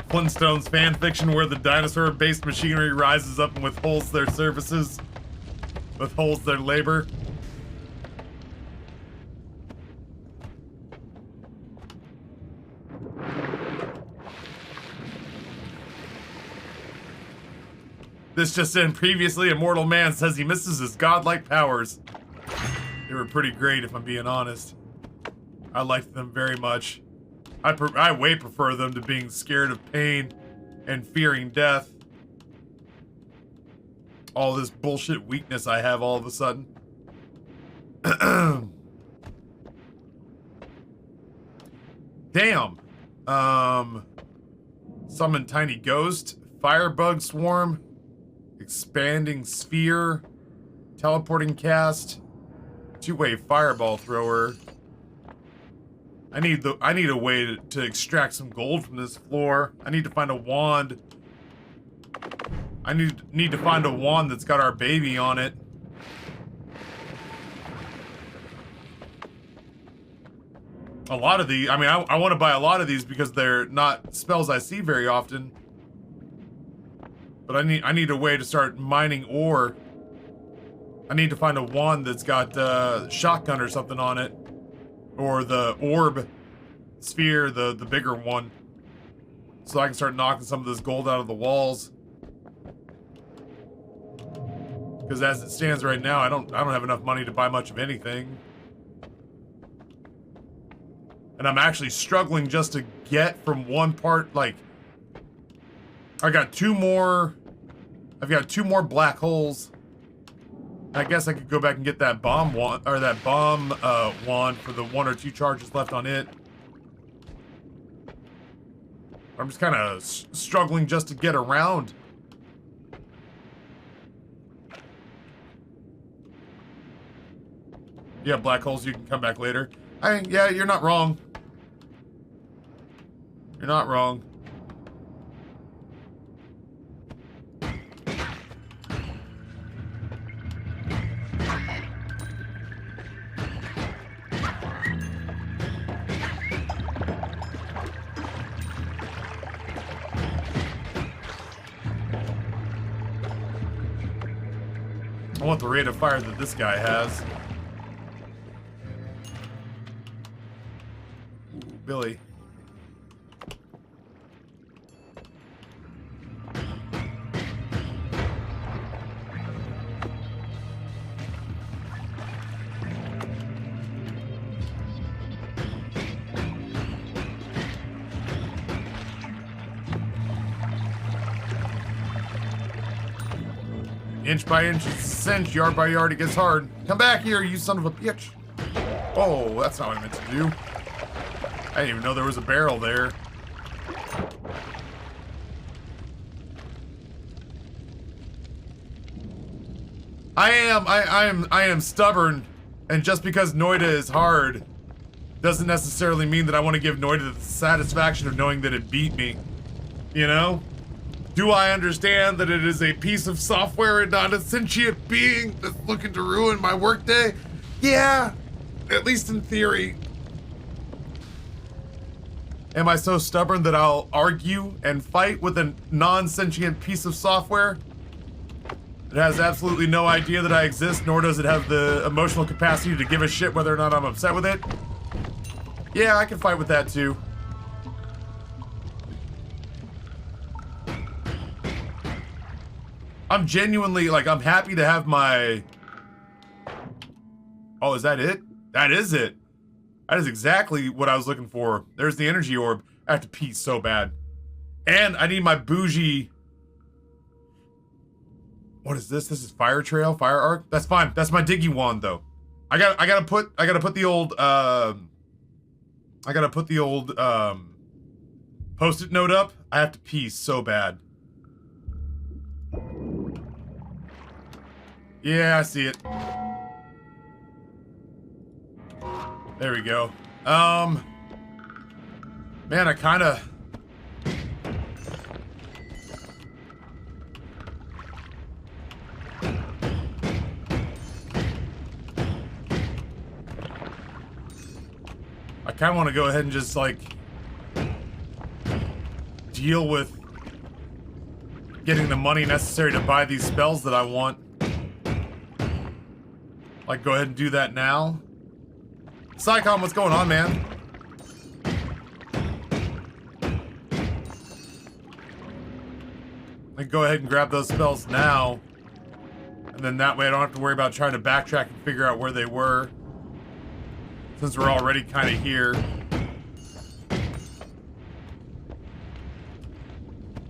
Speaker 1: Flintstones fan fiction where the dinosaur-based machinery rises up and withholds their services, withholds their labor. This just in, previously a mortal man says he misses his godlike powers. They were pretty great, if I'm being honest. I liked them very much. I way prefer them to being scared of pain and fearing death. All this bullshit weakness I have all of a sudden. Damn. Summon tiny ghost, firebug swarm, expanding sphere, teleporting cast, two-way fireball thrower. I need a way to extract some gold from this floor. I need to find a wand. I need to find a wand that's got our baby on it. A lot of these, I mean, I want to buy a lot of these because they're not spells I see very often. But I need a way to start mining ore. I need to find a wand that's got shotgun or something on it. Or the orb sphere, the bigger one. So I can start knocking some of this gold out of the walls. Because as it stands right now, I don't have enough money to buy much of anything. And I'm actually struggling just to get from one part, like I've got two more black holes. I guess I could go back and get that bomb wand, or that bomb wand for the 1 or 2 charges left on it. I'm just kind of struggling just to get around. Yeah, black holes, you can come back later. Yeah, you're not wrong. You're not wrong. I want the rate of fire that this guy has. Ooh, Billy. Inch by inch, cinch, yard by yard, it gets hard. Come back here, you son of a bitch. Oh, that's not what I meant to do. I didn't even know there was a barrel there. I am stubborn, and just because Noita is hard doesn't necessarily mean that I want to give Noita the satisfaction of knowing that it beat me. You know? Do I understand that it is a piece of software and not a sentient being that's looking to ruin my workday? Yeah, at least in theory. Am I so stubborn that I'll argue and fight with a non-sentient piece of software? It has absolutely no idea that I exist, nor does it have the emotional capacity to give a shit whether or not I'm upset with it? Yeah, I can fight with that too. I'm genuinely, like, I'm happy to have my... Oh, is that it? That is it. That is exactly what I was looking for. There's the energy orb. I have to pee so bad. And I need my bougie... What is this? This is fire trail, fire arc? That's fine. That's my diggy wand, though. I gotta put the old, post-it note up. I have to pee so bad. Yeah, I see it. There we go. Man, I kinda... want to go ahead and just, like, deal with getting the money necessary to buy these spells that I want. Like, go ahead and do that now. Psychon, what's going on, man? Like, go ahead and grab those spells now. And then that way I don't have to worry about trying to backtrack and figure out where they were. Since we're already kind of here.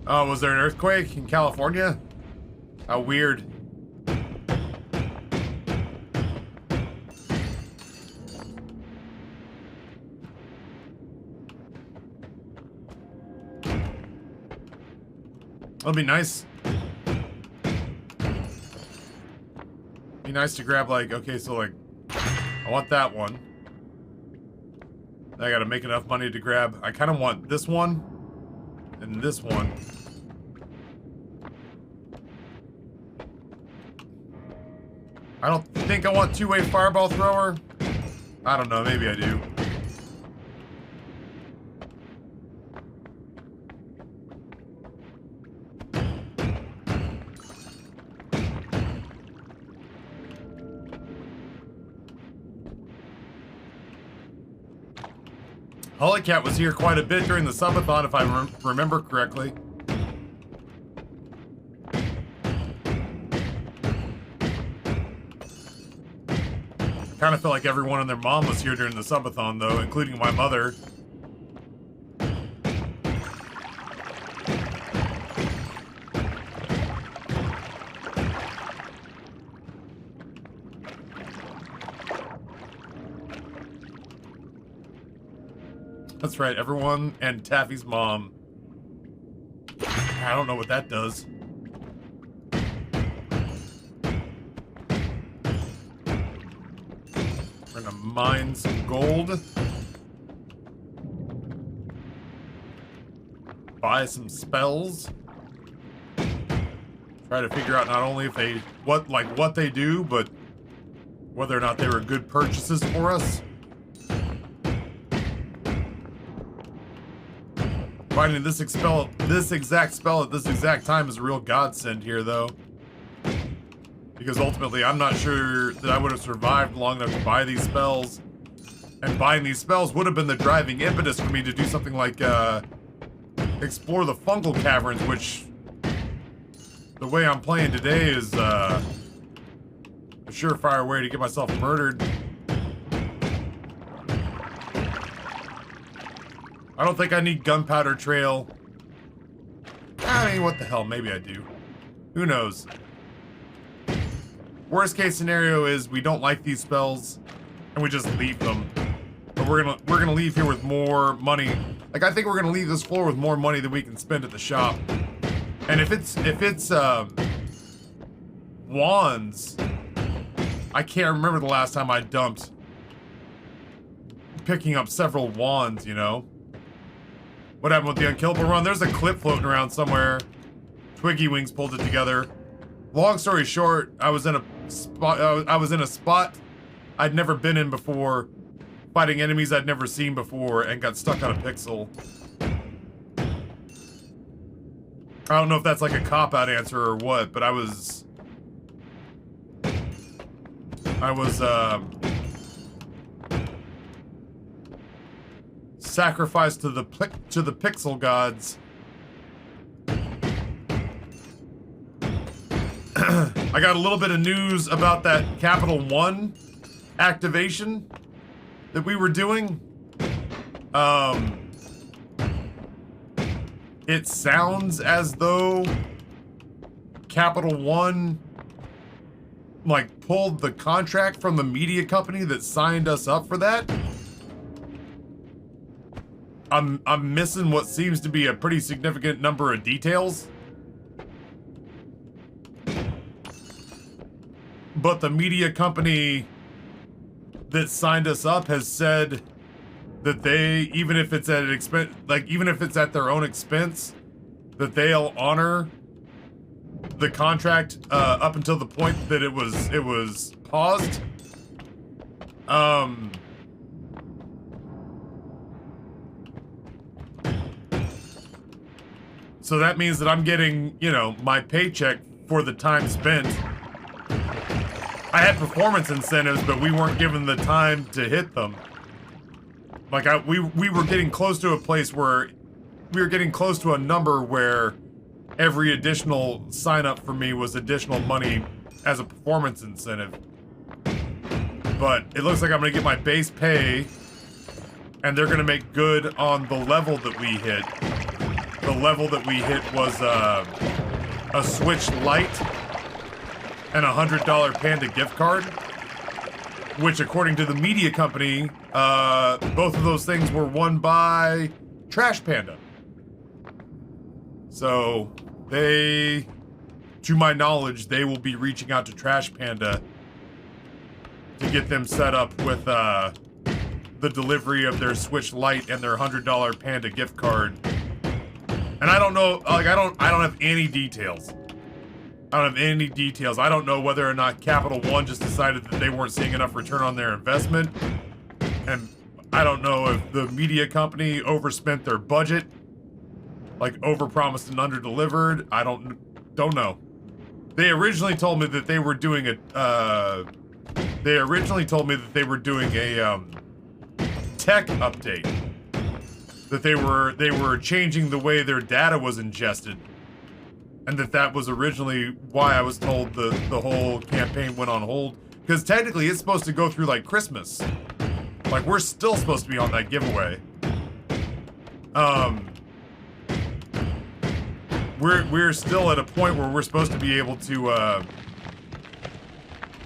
Speaker 1: Oh, was there an earthquake in California? How weird. It'll be nice. Be nice to grab, like, okay, so, like, I want that one. I gotta make enough money to grab. I kind of want this one and this one. I don't think I want two-way fireball thrower. I don't know, maybe I do. Hollycat was here quite a bit during the subathon, if I remember correctly. I kind of felt like everyone and their mom was here during the subathon, though, including my mother. That's right, everyone and Taffy's mom. I don't know what that does. We're gonna mine some gold. Buy some spells. Try to figure out not only if they what they do, but whether or not they were good purchases for us. Finding this exact spell at this exact time is a real godsend here, though. Because ultimately, I'm not sure that I would have survived long enough to buy these spells. And buying these spells would have been the driving impetus for me to do something like, explore the fungal caverns, which, the way I'm playing today is, a surefire way to get myself murdered. I don't think I need gunpowder trail. I mean, what the hell? Maybe I do. Who knows? Worst case scenario is we don't like these spells and we just leave them. But we're gonna leave here with more money. Like, I think we're gonna leave this floor with more money than we can spend at the shop. And if it's wands, I can't remember the last time I dumped picking up several wands, you know? What happened with the unkillable run? There's a clip floating around somewhere. Twiggy Wings pulled it together. Long story short, I was in a spot I'd never been in before, fighting enemies I'd never seen before, and got stuck on a pixel. I don't know if that's like a cop-out answer or what, but I was sacrificed to the pixel gods. I got a little bit of news about that Capital One activation that we were doing. It sounds as though Capital One like pulled the contract from the media company that signed us up for that. I'm missing what seems to be a pretty significant number of details. But the media company that signed us up has said that they, even if it's at an expense, like even if it's at their own expense, that they'll honor the contract up until the point that it was paused. So that means that I'm getting, you know, my paycheck for the time spent. I had performance incentives, but we weren't given the time to hit them. Like we were getting close to a place where we were getting close to a number where every additional sign up for me was additional money as a performance incentive. But it looks like I'm gonna get my base pay and they're gonna make good on the level that we hit. The level that we hit was a Switch Lite and a $100 Panda gift card, which according to the media company, both of those things were won by Trash Panda. So they, to my knowledge, they will be reaching out to Trash Panda to get them set up with the delivery of their Switch Lite and their $100 Panda gift card. And I don't know, like I don't have any details. I don't have any details. I don't know whether or not Capital One just decided that they weren't seeing enough return on their investment. And I don't know if the media company overspent their budget, like overpromised and underdelivered. I don't know. They originally told me that they were doing a tech update. That they were changing the way their data was ingested. And that was originally why I was told the whole campaign went on hold. Because technically it's supposed to go through like Christmas. Like we're still supposed to be on that giveaway. We're still at a point where we're supposed to be able to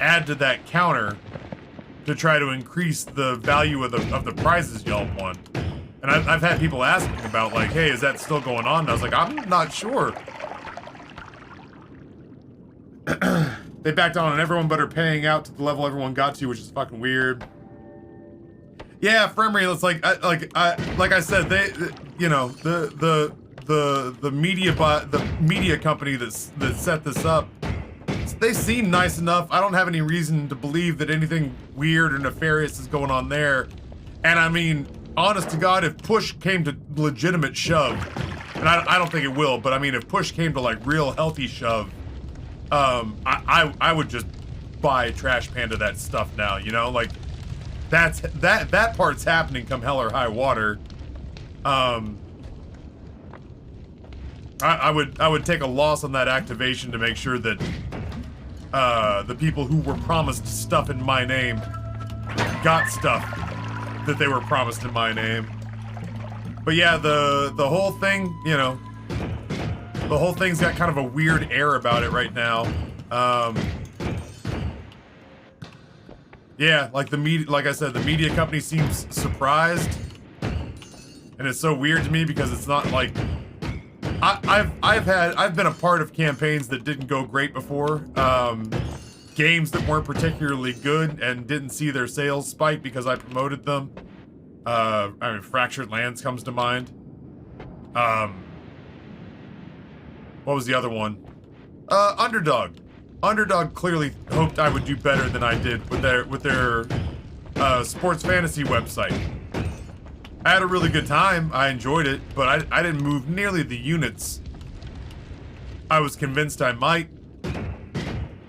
Speaker 1: add to that counter to try to increase the value of the prizes y'all won. And I've had people asking about like, hey, is that still going on? And I was like, I'm not sure. They backed on everyone but are paying out to the level everyone got to, which is fucking weird. Yeah, frame rate. It's like I said, they you know, the media company that set this up, they seem nice enough. I don't have any reason to believe that anything weird or nefarious is going on there. And I mean, honest to God, if push came to legitimate shove, and I don't think it will, but I mean, if push came to like real healthy shove, I would just buy Trash Panda that stuff now, you know? Like, that part's happening come hell or high water. I would take a loss on that activation to make sure that the people who were promised stuff in my name got stuff that they were promised in my name. But yeah, the whole thing, you know, the whole thing's got kind of a weird air about it right now. Yeah, like like I said, the media company seems surprised, and it's so weird to me because it's not like I've been a part of campaigns that didn't go great before. Games that weren't particularly good and didn't see their sales spike because I promoted them. I mean, Fractured Lands comes to mind. What was the other one? Underdog. Underdog clearly hoped I would do better than I did with their sports fantasy website. I had a really good time. I enjoyed it, but I didn't move nearly the units I was convinced I might.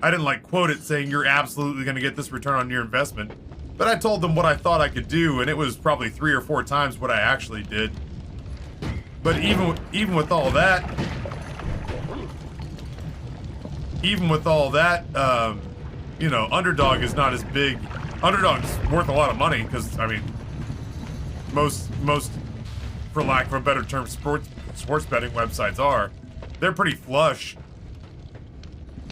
Speaker 1: I didn't like quote it saying you're absolutely going to get this return on your investment, but I told them what I thought I could do, and it was probably 3 or 4 times what I actually did. But even with all that, even with all that, you know, Underdog is not as big. Underdog's worth a lot of money because, I mean, most, for lack of a better term, sports betting websites are. They're pretty flush,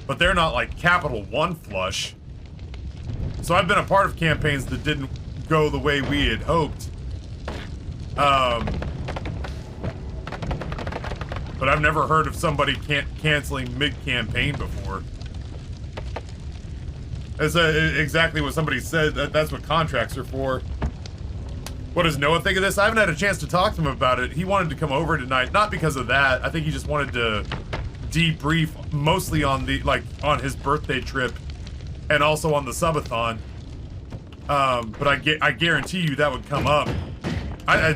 Speaker 1: but they're not like Capital One flush. So I've been a part of campaigns that didn't go the way we had hoped. But I've never heard of somebody canceling mid-campaign before. That's exactly what somebody said. That's what contracts are for. What does Noah think of this? I haven't had a chance to talk to him about it. He wanted to come over tonight, not because of that. I think he just wanted to debrief mostly on the, like, on his birthday trip and also on the subathon. But I guarantee you that would come up.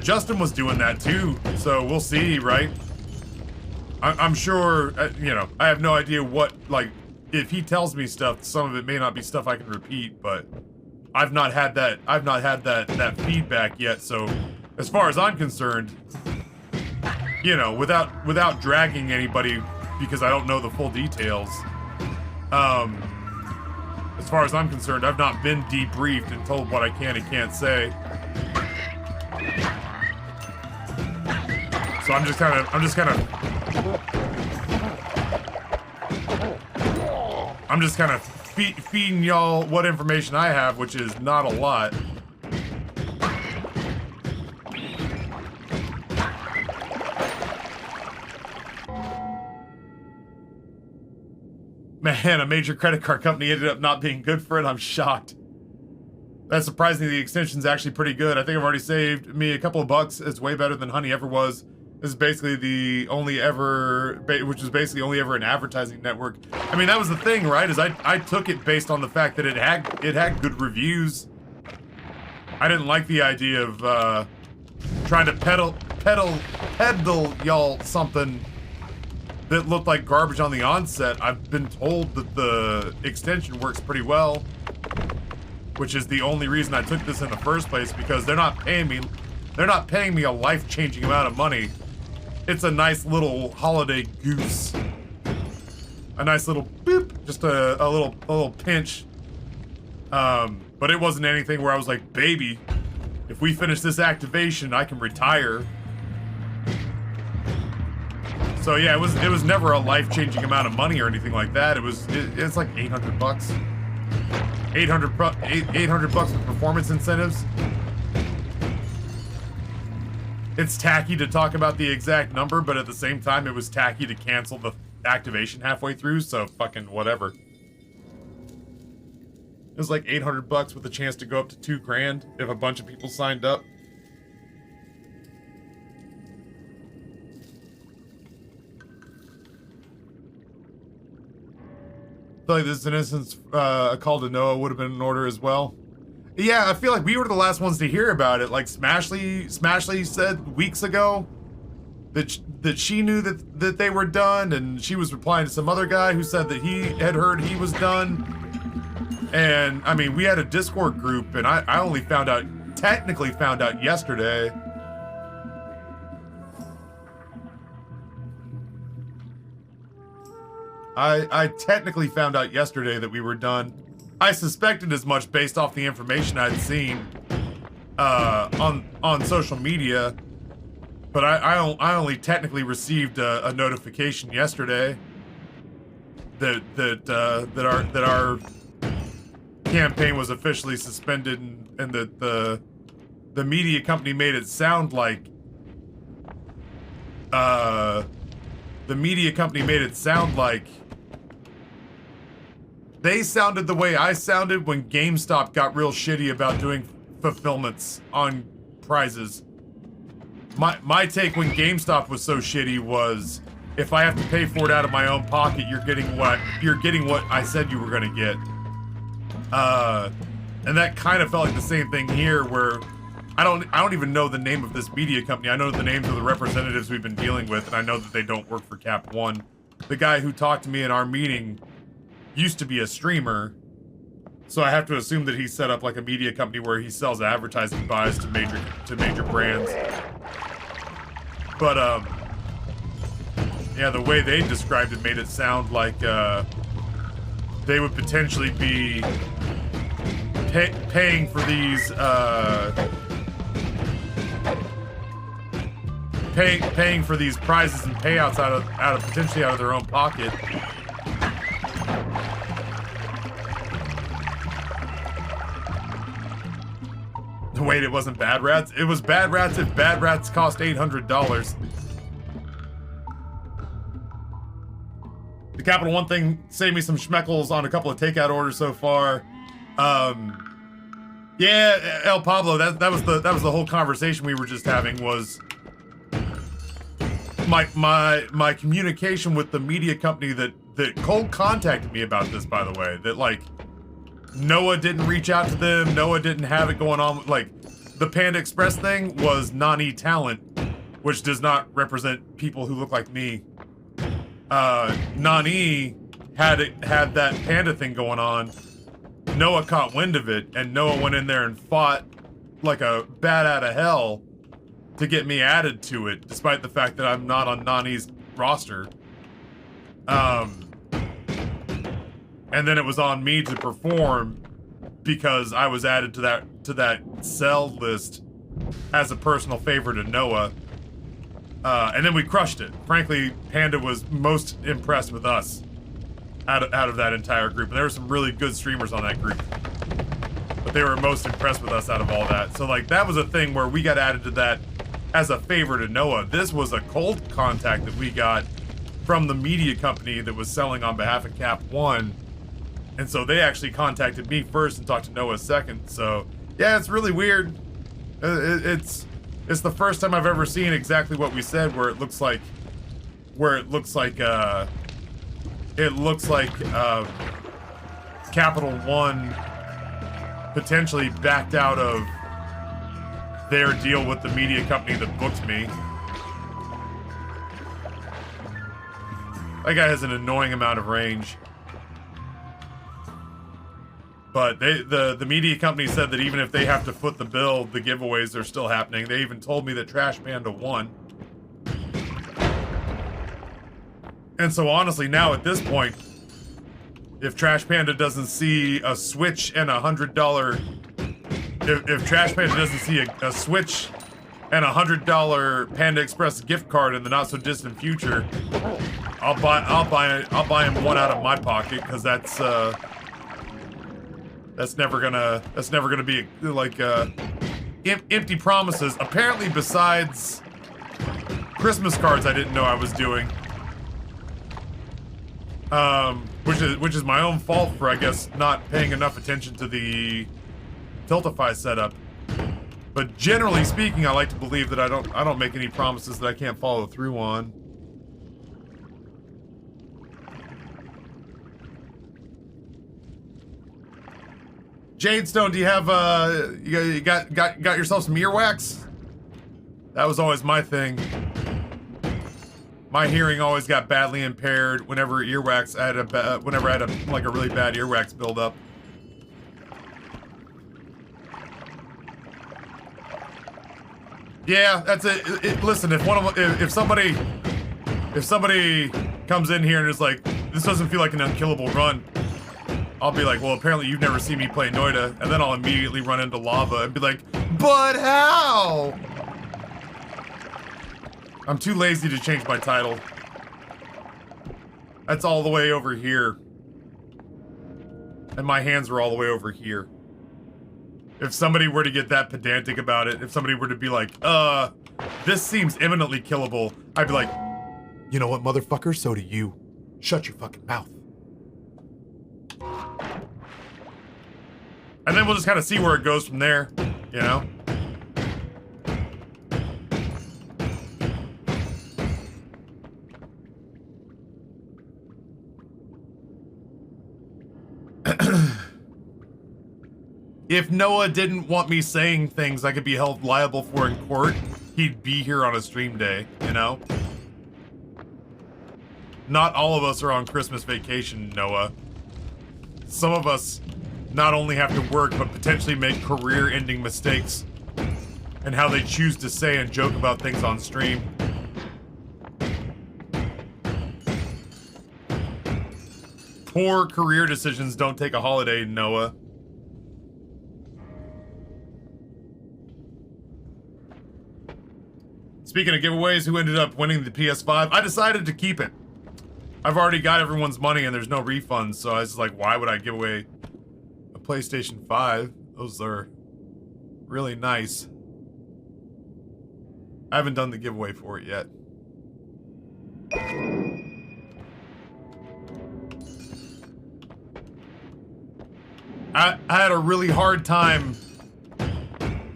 Speaker 1: Justin was doing that too, so we'll see, right? I'm sure, you know, I have no idea what, like, if he tells me stuff, some of it may not be stuff I can repeat, but I've not had that feedback yet, so as far as I'm concerned, you know, without dragging anybody because I don't know the full details, as far as I'm concerned, I've not been debriefed and told what I can and can't say. So I'm just kind of feeding y'all what information I have, which is not a lot. Man, a major credit card company ended up not being good for it. I'm shocked. That's surprising. The extension's actually pretty good. I think I've already saved me a couple of bucks. It's way better than Honey ever was. This is basically the only ever, which was basically only ever an advertising network. I mean, that was the thing, right? Is I took it based on the fact that it had good reviews. I didn't like the idea of trying to peddle y'all something that looked like garbage on the onset. I've been told that the extension works pretty well, which is the only reason I took this in the first place, because they're not paying me a life-changing amount of money. It's a nice little holiday goose. A nice little boop, just a little pinch. But it wasn't anything where I was like, baby, if we finish this activation, I can retire. So yeah, it was never a life-changing amount of money or anything like that. It's like 800 bucks. 800 bucks with performance incentives. It's tacky to talk about the exact number, but at the same time, it was tacky to cancel the activation halfway through, so fucking whatever. It was like 800 bucks with a chance to go up to 2 grand if a bunch of people signed up. I feel like this is an instance, a call to Noah would have been in order as well. Yeah, I feel like we were the last ones to hear about it. Like Smashley said weeks ago that she knew that they were done, and she was replying to some other guy who said that he had heard he was done. And I mean, we had a Discord group, and I only technically found out yesterday. I technically found out yesterday that we were done. I suspected as much based off the information I'd seen on social media, but I only technically received a notification yesterday that our campaign was officially suspended, and that the media company made it sound like they sounded the way I sounded when GameStop got real shitty about doing fulfillments on prizes. My take when GameStop was so shitty was, if I have to pay for it out of my own pocket, you're getting what I said you were gonna get. And that kind of felt like the same thing here, where I don't even know the name of this media company. I know the names of the representatives we've been dealing with, and I know that they don't work for Cap One. The guy who talked to me in our meeting used to be a streamer, so I have to assume that he set up like a media company where he sells advertising buys to major brands. But yeah, the way they described it made it sound like they would potentially be paying for these paying for these prizes and payouts out of potentially out of their own pocket. Wait, it wasn't Bad Rats? It was Bad Rats if Bad Rats cost $800. The Capital One thing saved me some schmeckles on a couple of takeout orders so far. Yeah, El Pablo, that was the whole conversation we were just having, was my communication with the media company that cold contacted me about this, by the way. That, like, Noah didn't reach out to them, Noah didn't have it going on. Like, the Panda Express thing was Nani talent, which does not represent people who look like me. Nani had that Panda thing going on. Noah caught wind of it, and Noah went in there and fought like a bat out of hell to get me added to it, despite the fact that I'm not on Nani's roster. And then it was on me to perform because I was added to that sell list as a personal favor to Noah. And then we crushed it. Frankly, Panda was most impressed with us out of that entire group. And there were some really good streamers on that group, but they were most impressed with us out of all that. So, like, that was a thing where we got added to that as a favor to Noah. This was a cold contact that we got from the media company that was selling on behalf of Cap One. And so they actually contacted me first and talked to Noah second. So yeah, it's really weird. It's the first time I've ever seen exactly what we said, where it looks like Capital One potentially backed out of their deal with the media company that booked me. That guy has an annoying amount of range. But the media company said that even if they have to foot the bill, the giveaways are still happening. They even told me that Trash Panda won. And so honestly, now at this point, if Trash Panda doesn't see a Switch and $100, if Trash Panda doesn't see a Switch and $100 Panda Express gift card in the not so distant future, I'll buy him one out of my pocket, because that's never gonna be like empty promises. Apparently, besides Christmas cards, I didn't know I was doing, which is my own fault for, I guess, not paying enough attention to the Tiltify setup. But generally speaking, I like to believe that I don't make any promises that I can't follow through on. Jadestone, do you have you got yourself some earwax? That was always my thing. My hearing always got badly impaired whenever earwax whenever I had a really bad earwax buildup. Yeah, that's it. Listen, if somebody comes in here and is like, this doesn't feel like an unkillable run, I'll be like, well, apparently you've never seen me play Noita, and then I'll immediately run into lava and be like, but how? I'm too lazy to change my title. That's all the way over here. And my hands were all the way over here. If somebody were to get that pedantic about it, if somebody were to be like, this seems imminently killable, I'd be like, you know what, motherfucker, so do you. Shut your fucking mouth. And then we'll just kind of see where it goes from there, you know? If Noah didn't want me saying things I could be held liable for in court, he'd be here on a stream day, you know? Not all of us are on Christmas vacation, Noah. Some of us not only have to work, but potentially make career-ending mistakes in how they choose to say and joke about things on stream. Poor career decisions don't take a holiday, Noah. Speaking of giveaways, who ended up winning the PS5? I decided to keep it. I've already got everyone's money and there's no refunds, so I was like, why would I give away a PlayStation 5? Those are really nice. I haven't done the giveaway for it yet. I had a really hard time.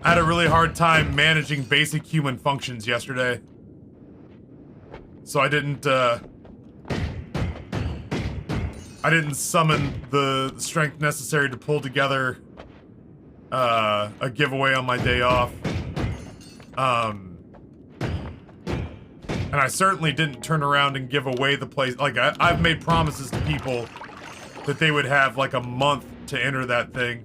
Speaker 1: I had a really hard time managing basic human functions yesterday. So I didn't summon the strength necessary to pull together a giveaway on my day off. And I certainly didn't turn around and give away the place. Like, I've made promises to people that they would have like a month to enter that thing,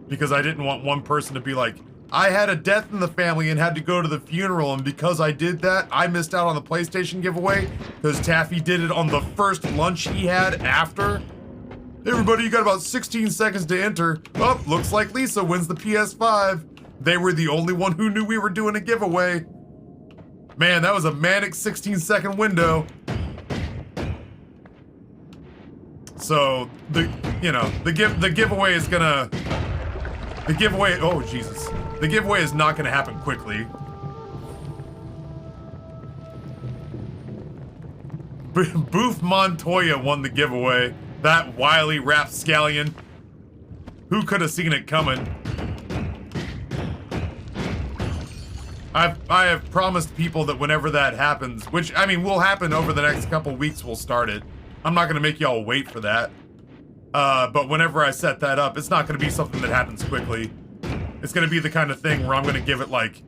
Speaker 1: because I didn't want one person to be like, I had a death in the family and had to go to the funeral, and because I did that, I missed out on the PlayStation giveaway because Taffy did it on the first lunch he had after. Everybody, you got about 16 seconds to enter. Oh, looks like Lisa wins the PS5. They were the only one who knew we were doing a giveaway. Man, that was a manic 16-second window. So the giveaway is gonna, oh Jesus. The giveaway is not gonna happen quickly. Boof Montoya won the giveaway. That wily rapscallion. Who could have seen it coming? I have promised people that whenever that happens, which, I mean, will happen over the next couple weeks, we'll start it. I'm not gonna make y'all wait for that. But whenever I set that up, it's not gonna be something that happens quickly. It's gonna be the kind of thing where I'm gonna give it like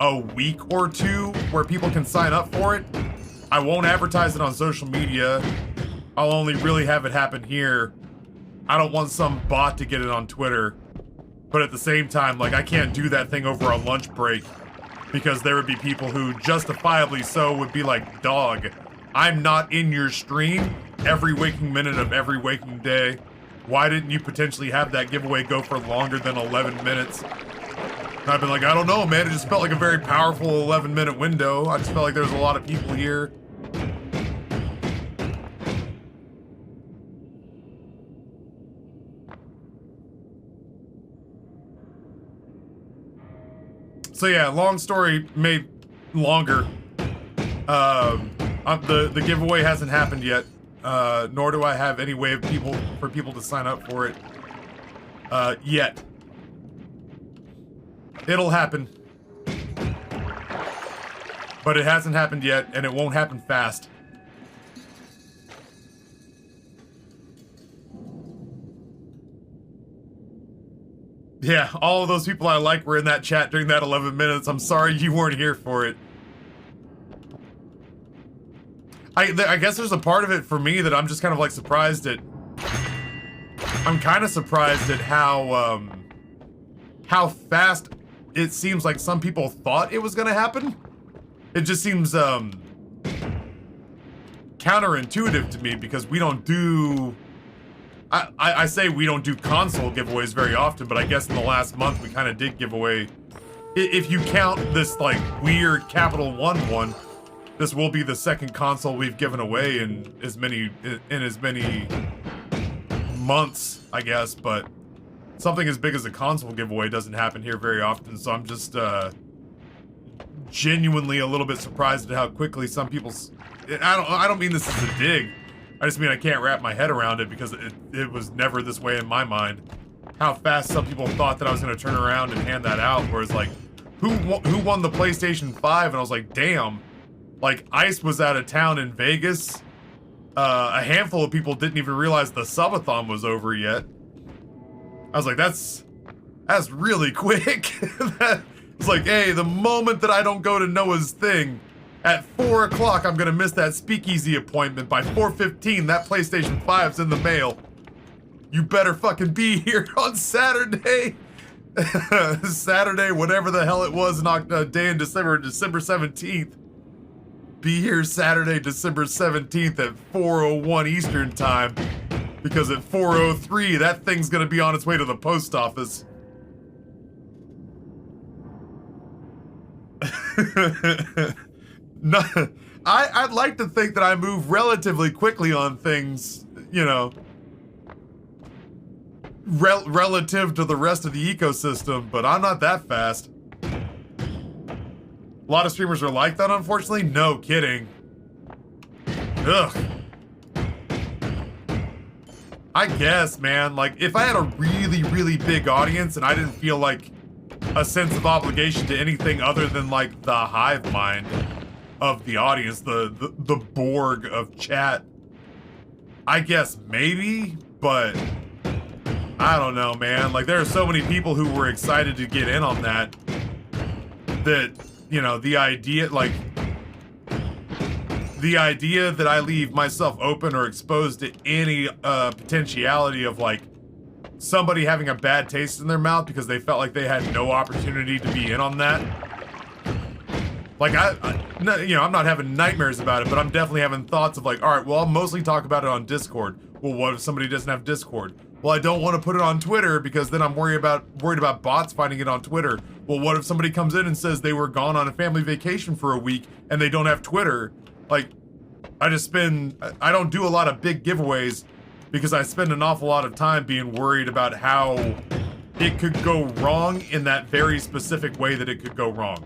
Speaker 1: a week or two where people can sign up for it. I won't advertise it on social media. I'll only really have it happen here. I don't want some bot to get it on Twitter. But at the same time, like, I can't do that thing over a lunch break, because there would be people who, justifiably so, would be like, dog, I'm not in your stream every waking minute of every waking day. Why didn't you potentially have that giveaway go for longer than 11 minutes? And I've been like, I don't know, man. It just felt like a very powerful 11-minute window. I just felt like there was a lot of people here. So yeah, long story made longer. The giveaway hasn't happened yet, nor do I have any way of for people to sign up for it yet. It'll happen, but it hasn't happened yet, and it won't happen fast. Yeah, all of those people I like were in that chat during that 11 minutes. I'm sorry you weren't here for it. I guess there's a part of it for me that I'm just kind of like surprised at. I'm kind of surprised at how fast it seems like some people thought it was gonna happen. It just seems counterintuitive to me, because we don't do. I say we don't do console giveaways very often, but I guess in the last month we kind of did give away. If you count this like weird Capital One, this will be the second console we've given away in as many months, I guess. But something as big as a console giveaway doesn't happen here very often, so I'm just genuinely a little bit surprised at how quickly some people. I don't mean this as a dig. I just mean I can't wrap my head around it, because it was never this way in my mind. How fast some people thought that I was going to turn around and hand that out, whereas like, who won the PlayStation 5? And I was like, damn. Like, Ice was out of town in Vegas. A handful of people didn't even realize the subathon was over yet. I was like, that's really quick. It's like, hey, the moment that I don't go to Noah's thing, at 4 o'clock, I'm gonna miss that speakeasy appointment. By 4:15, that PlayStation 5's in the mail. You better fucking be here on Saturday. Saturday, whatever the hell it was, day in December 17th. Be here Saturday, December 17th at 4:01 Eastern time. Because at 4:03, that thing's gonna be on its way to the post office. No, I'd like to think that I move relatively quickly on things, you know, relative to the rest of the ecosystem, but I'm not that fast. A lot of streamers are like that, unfortunately. No kidding. Ugh. I guess, man, like, if I had a really, really big audience and I didn't feel like a sense of obligation to anything other than, like, the hive mind of the audience, the Borg of chat, I guess maybe, but I don't know, man. Like, there are so many people who were excited to get in on that, you know, the idea, like, the idea that I leave myself open or exposed to any potentiality of, like, somebody having a bad taste in their mouth because they felt like they had no opportunity to be in on that. Like, you know, I'm not having nightmares about it, but I'm definitely having thoughts of like, all right, well, I'll mostly talk about it on Discord. Well, what if somebody doesn't have Discord? Well, I don't want to put it on Twitter because then I'm worried about bots finding it on Twitter. Well, what if somebody comes in and says they were gone on a family vacation for a week and they don't have Twitter? Like, I don't do a lot of big giveaways because I spend an awful lot of time being worried about how it could go wrong in that very specific way that it could go wrong.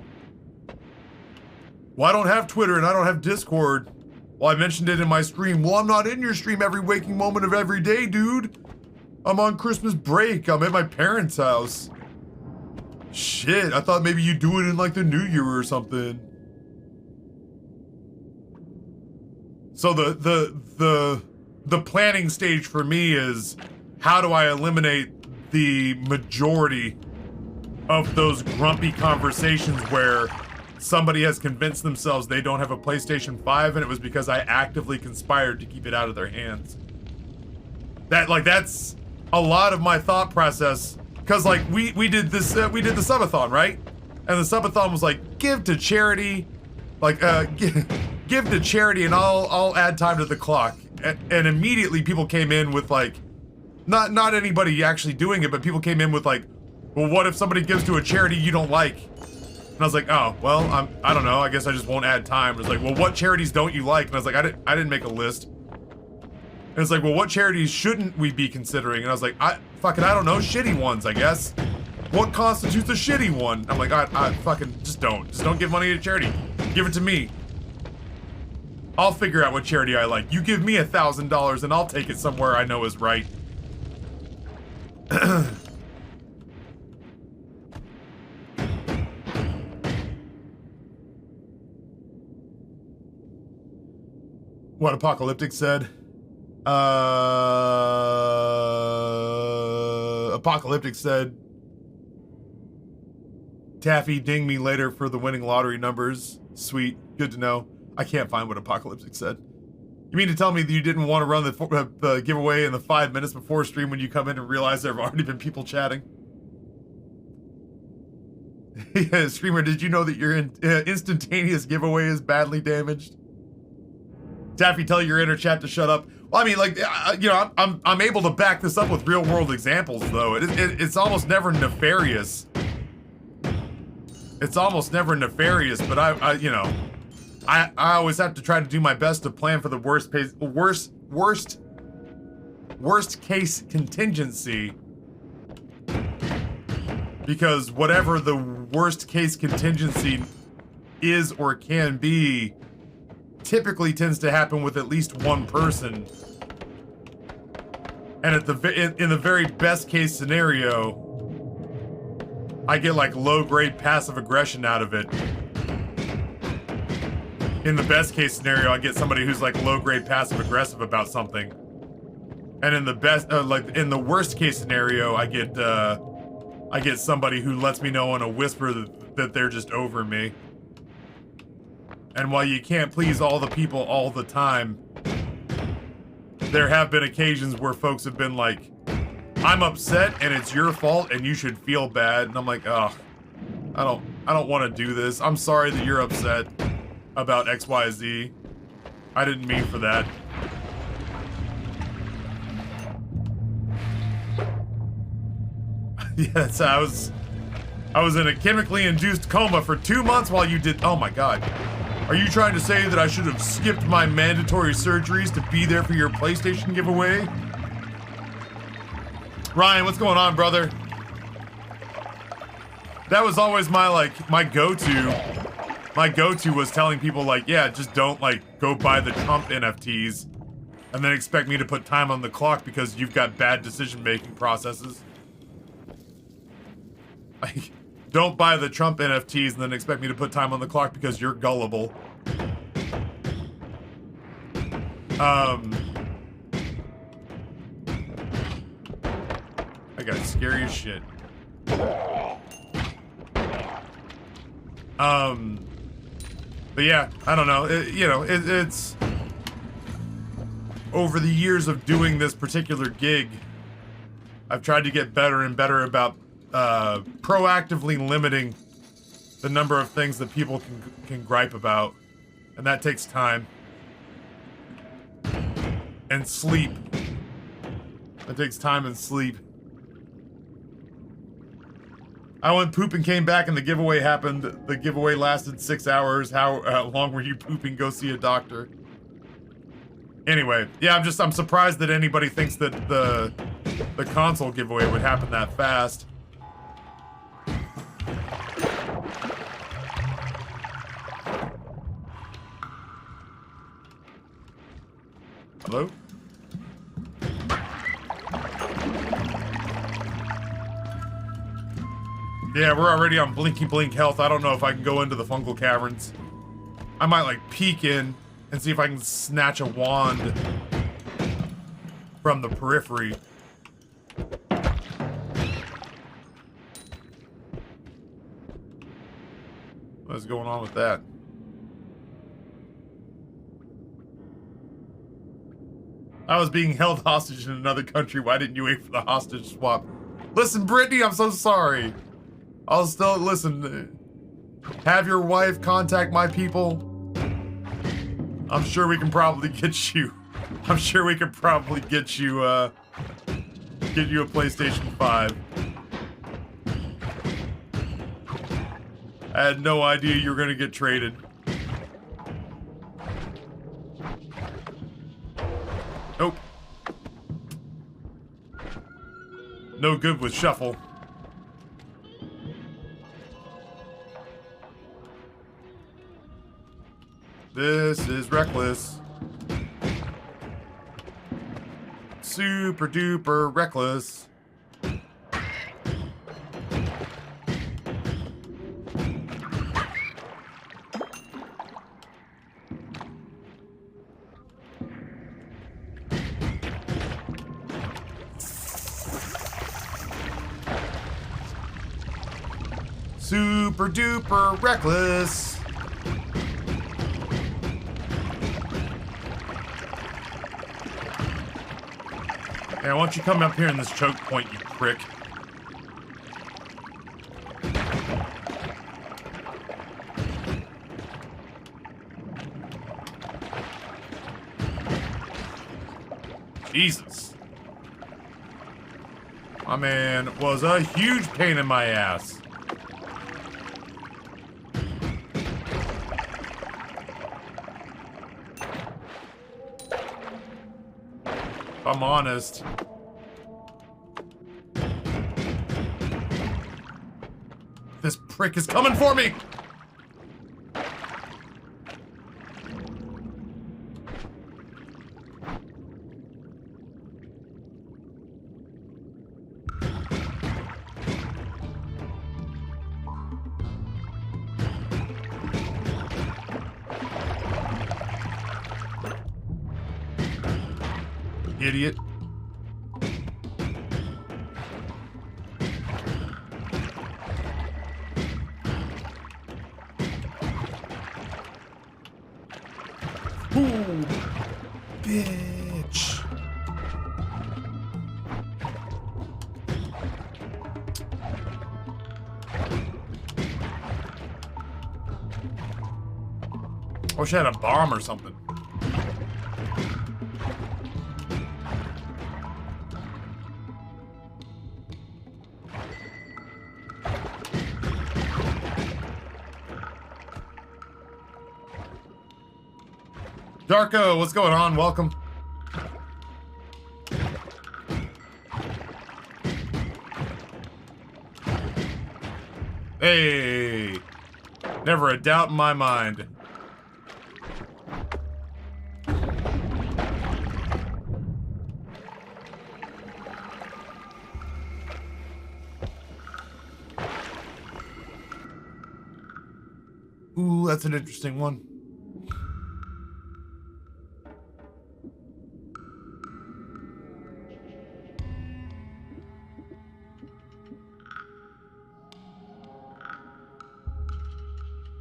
Speaker 1: Well, I don't have Twitter and I don't have Discord. Well, I mentioned it in my stream. Well, I'm not in your stream every waking moment of every day, dude. I'm on Christmas break. I'm at my parents' house. Shit, I thought maybe you do it in like the New Year or something. So the planning stage for me is, how do I eliminate the majority of those grumpy conversations where somebody has convinced themselves they don't have a PlayStation 5 and it was because I actively conspired to keep it out of their hands. That's a lot of my thought process, because like we did the subathon, right? And the subathon was like, give to charity, like give to charity and I'll add time to the clock. And immediately people came in with like, not anybody actually doing it, but people came in with like, well, what if somebody gives to a charity you don't like? And I was like, oh, well, I don't know, I guess I just won't add time. It was like, well, what charities don't you like? And I was like, I didn't make a list. And it's like, well, what charities shouldn't we be considering? And I was like, I don't know, shitty ones, I guess. What constitutes a shitty one? I'm like, I fucking, just don't give money to charity. Give it to me. I'll figure out what charity I like. You give me $1,000 and I'll take it somewhere I know is right. What Apocalyptic said. Apocalyptic said, Taffy, ding me later for the winning lottery numbers. Sweet, good to know. I can't find what Apocalyptic said. You mean to tell me that you didn't want to run the giveaway in the 5 minutes before stream when you come in and realize there have already been people chatting? Yeah, streamer, did you know that your instantaneous giveaway is badly damaged? Taffy, tell your inner chat to shut up. Well, I mean, like, you know, I'm able to back this up with real world examples, though. It's almost never nefarious. It's almost never nefarious, but I you know, I always have to try to do my best to plan for the worst case contingency, because whatever the worst case contingency is or can be typically tends to happen with at least one person. And in the very best case scenario, I get like low-grade passive aggression out of it. In the best case scenario, I get somebody who's like low-grade passive aggressive about something. And in the best, like in the worst case scenario, I get somebody who lets me know in a whisper that they're just over me. And while you can't please all the people all the time, there have been occasions where folks have been like, I'm upset and it's your fault and you should feel bad. And I'm like, ugh, I don't want to do this. I'm sorry that you're upset about XYZ. I didn't mean for that. Yes, I was in a chemically induced coma for 2 months while you did. Oh my god. Are you trying to say that I should have skipped my mandatory surgeries to be there for your PlayStation giveaway? Ryan, what's going on, brother? That was always my go-to. My go-to was telling people like, yeah, just don't go buy the Trump NFTs and then expect me to put time on the clock because you've got bad decision-making processes. Like, don't buy the Trump NFTs and then expect me to put time on the clock because you're gullible. I got scary as shit. But yeah, I don't know. It's over the years of doing this particular gig, I've tried to get better and better about proactively limiting the number of things that people can gripe about, and that takes time and sleep. That takes time and sleep. I went poop and came back and the giveaway happened. The giveaway lasted 6 hours. How long were you pooping? Go see a doctor. Anyway, yeah, I'm surprised that anybody thinks that the console giveaway would happen that fast. Hello? Yeah, we're already on Blinky Blink Health. I don't know if I can go into the fungal caverns. I might peek in and see if I can snatch a wand from the periphery. What's going on with that? I was being held hostage in another country. Why didn't you wait for the hostage swap? Listen, Brittany, I'm so sorry. I'll still listen. Have your wife contact my people. I'm sure we can probably get you. I'm sure we can probably get you a PlayStation 5. I had no idea you were gonna get traded. Nope. No good with shuffle. This is reckless. Super duper reckless. Super duper reckless. Hey, why don't you come up here in this choke point, you prick? Jesus. My man was a huge pain in my ass. If I'm honest. This prick is coming for me! Idiot. Ooh, bitch. I wish I had a bomb or something. Darko, what's going on? Welcome. Hey, never a doubt in my mind. Ooh, that's an interesting one.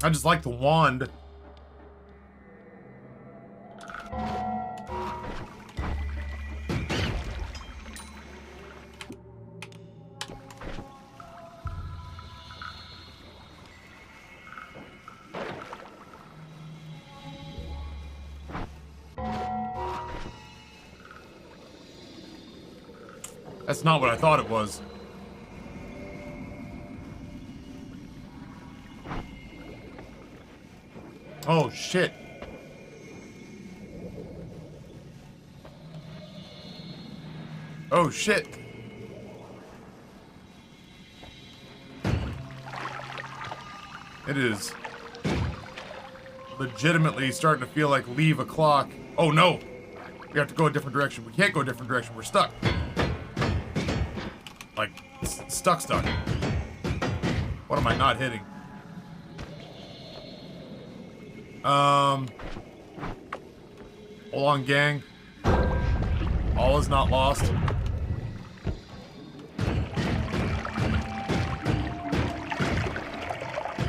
Speaker 1: I just like the wand. That's not what I thought it was. Oh, shit. Oh, shit. It is legitimately starting to feel like leave o'clock. Oh, no. We have to go a different direction. We can't go a different direction. We're stuck. Like, stuck. What am I not hitting? Hold on, gang. All is not lost.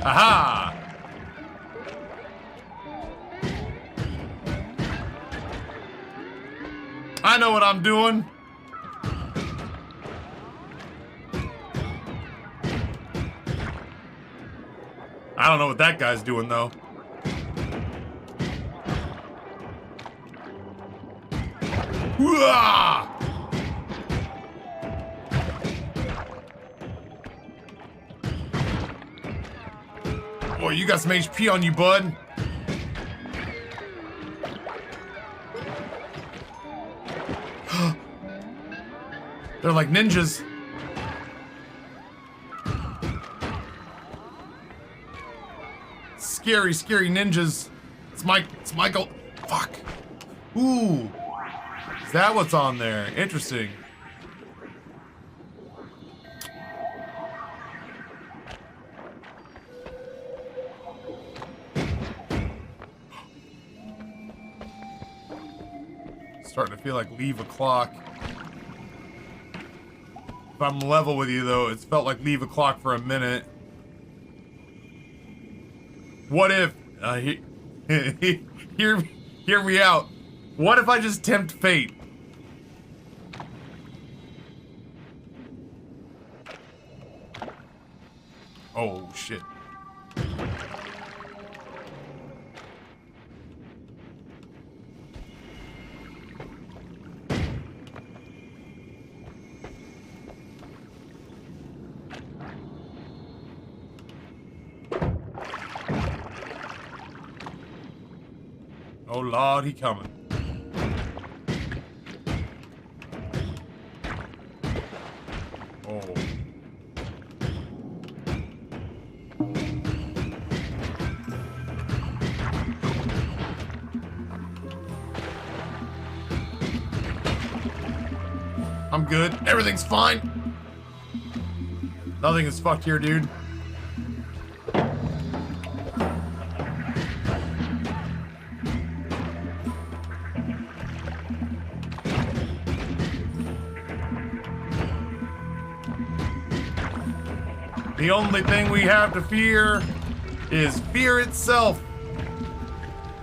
Speaker 1: Aha! I know what I'm doing. I don't know what that guy's doing, though. Whoa! Boy, you got some HP on you, bud. They're like ninjas. Scary, scary ninjas. It's Michael. Fuck. Ooh. Is that what's on there? Interesting. Starting to feel like leave o'clock. If I'm level with you, though, it's felt like leave o'clock for a minute. What if... hear me out. What if I just tempt fate? Oh, shit. Oh, Lord, he coming. Oh. I'm good. Everything's fine. Nothing is fucked here, dude. The only thing we have to fear is fear itself.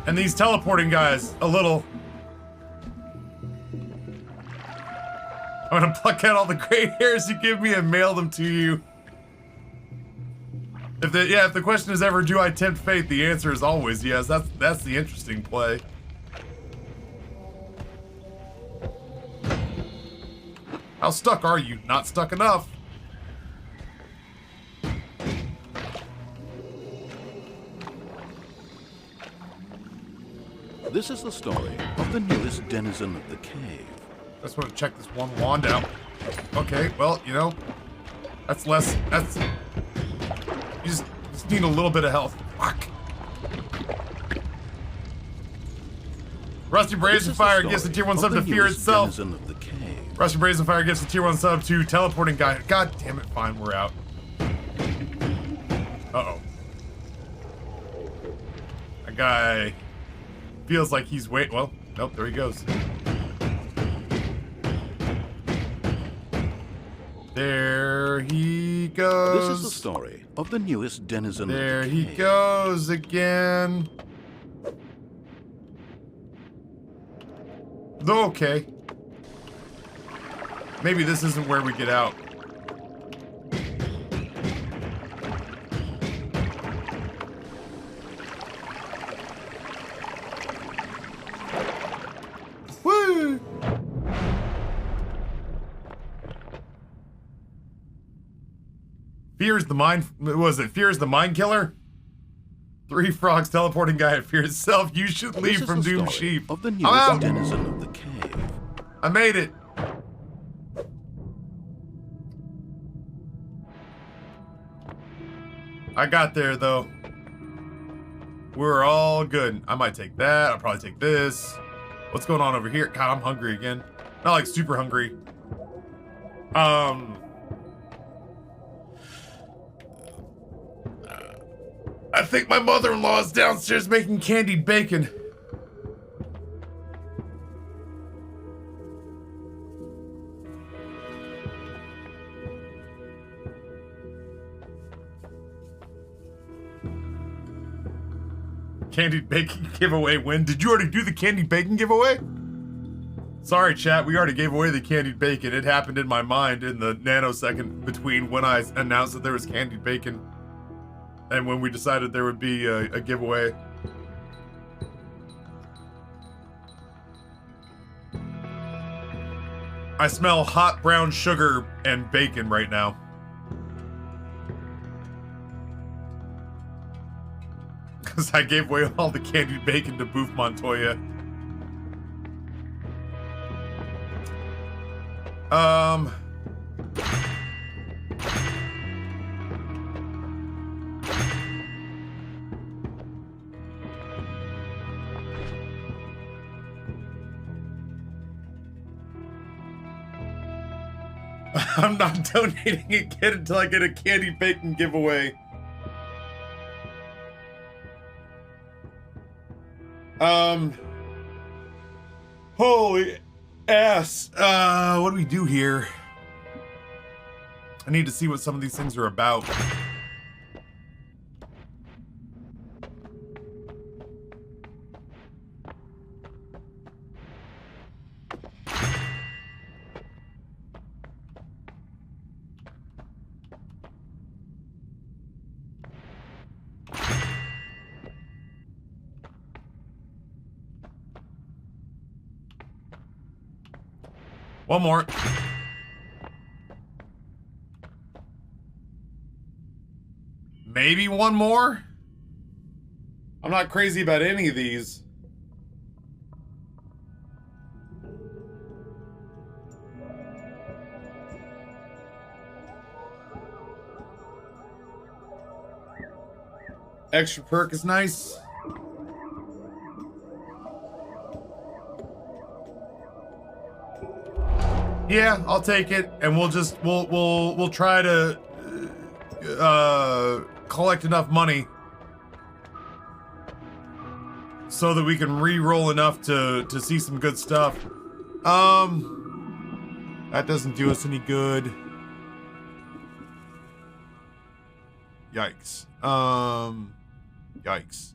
Speaker 1: And these teleporting guys, a little. I'm gonna pluck out all the gray hairs you give me and mail them to you. If the question is ever, do I tempt fate? The answer is always yes. That's the interesting play. How stuck are you? Not stuck enough.
Speaker 3: This is the story of the newest denizen of the cave.
Speaker 1: I just want to check this one wand out. Okay, well, you know, that's less. That's. You just need a little bit of health. Fuck. Rusty Brazen Fire gives the tier 1 sub to Fear itself.
Speaker 3: Of the cave.
Speaker 1: Rusty Brazen Fire gives the tier 1 sub to Teleporting Guy. God damn it, fine, we're out. Uh-oh. That guy feels like he's well, nope, there he goes. There he goes.
Speaker 3: This is the story of the newest denizen
Speaker 1: There
Speaker 3: of the cave.
Speaker 1: he goes again. Okay. Maybe this isn't where we get out. Woo! Fear's the mind. Was it Fear's the mind killer? 3 frogs teleporting guy at Fear itself. You should leave from Doom Sheep.
Speaker 3: Of the newest denizen of the cave.
Speaker 1: I made it. I got there though. We're all good. I might take that. I'll probably take this. What's going on over here? God, I'm hungry again. Not like super hungry. I think my mother-in-law is downstairs making candied bacon. Candied bacon giveaway win. Did you already do the candied bacon giveaway? Sorry, chat. We already gave away the candied bacon. It happened in my mind in the nanosecond between when I announced that there was candied bacon and when we decided there would be a giveaway. I smell hot brown sugar and bacon right now. Because I gave away all the candied bacon to Boof Montoya. I'm not donating again until I get a candied bacon giveaway. Holy ass. What do we do here? I need to see what some of these things are about. One more. Maybe one more? I'm not crazy about any of these. Extra perk is nice. Yeah, I'll take it, and we'll try to collect enough money so that we can re-roll enough to see some good stuff. That doesn't do us any good. Yikes. Yikes.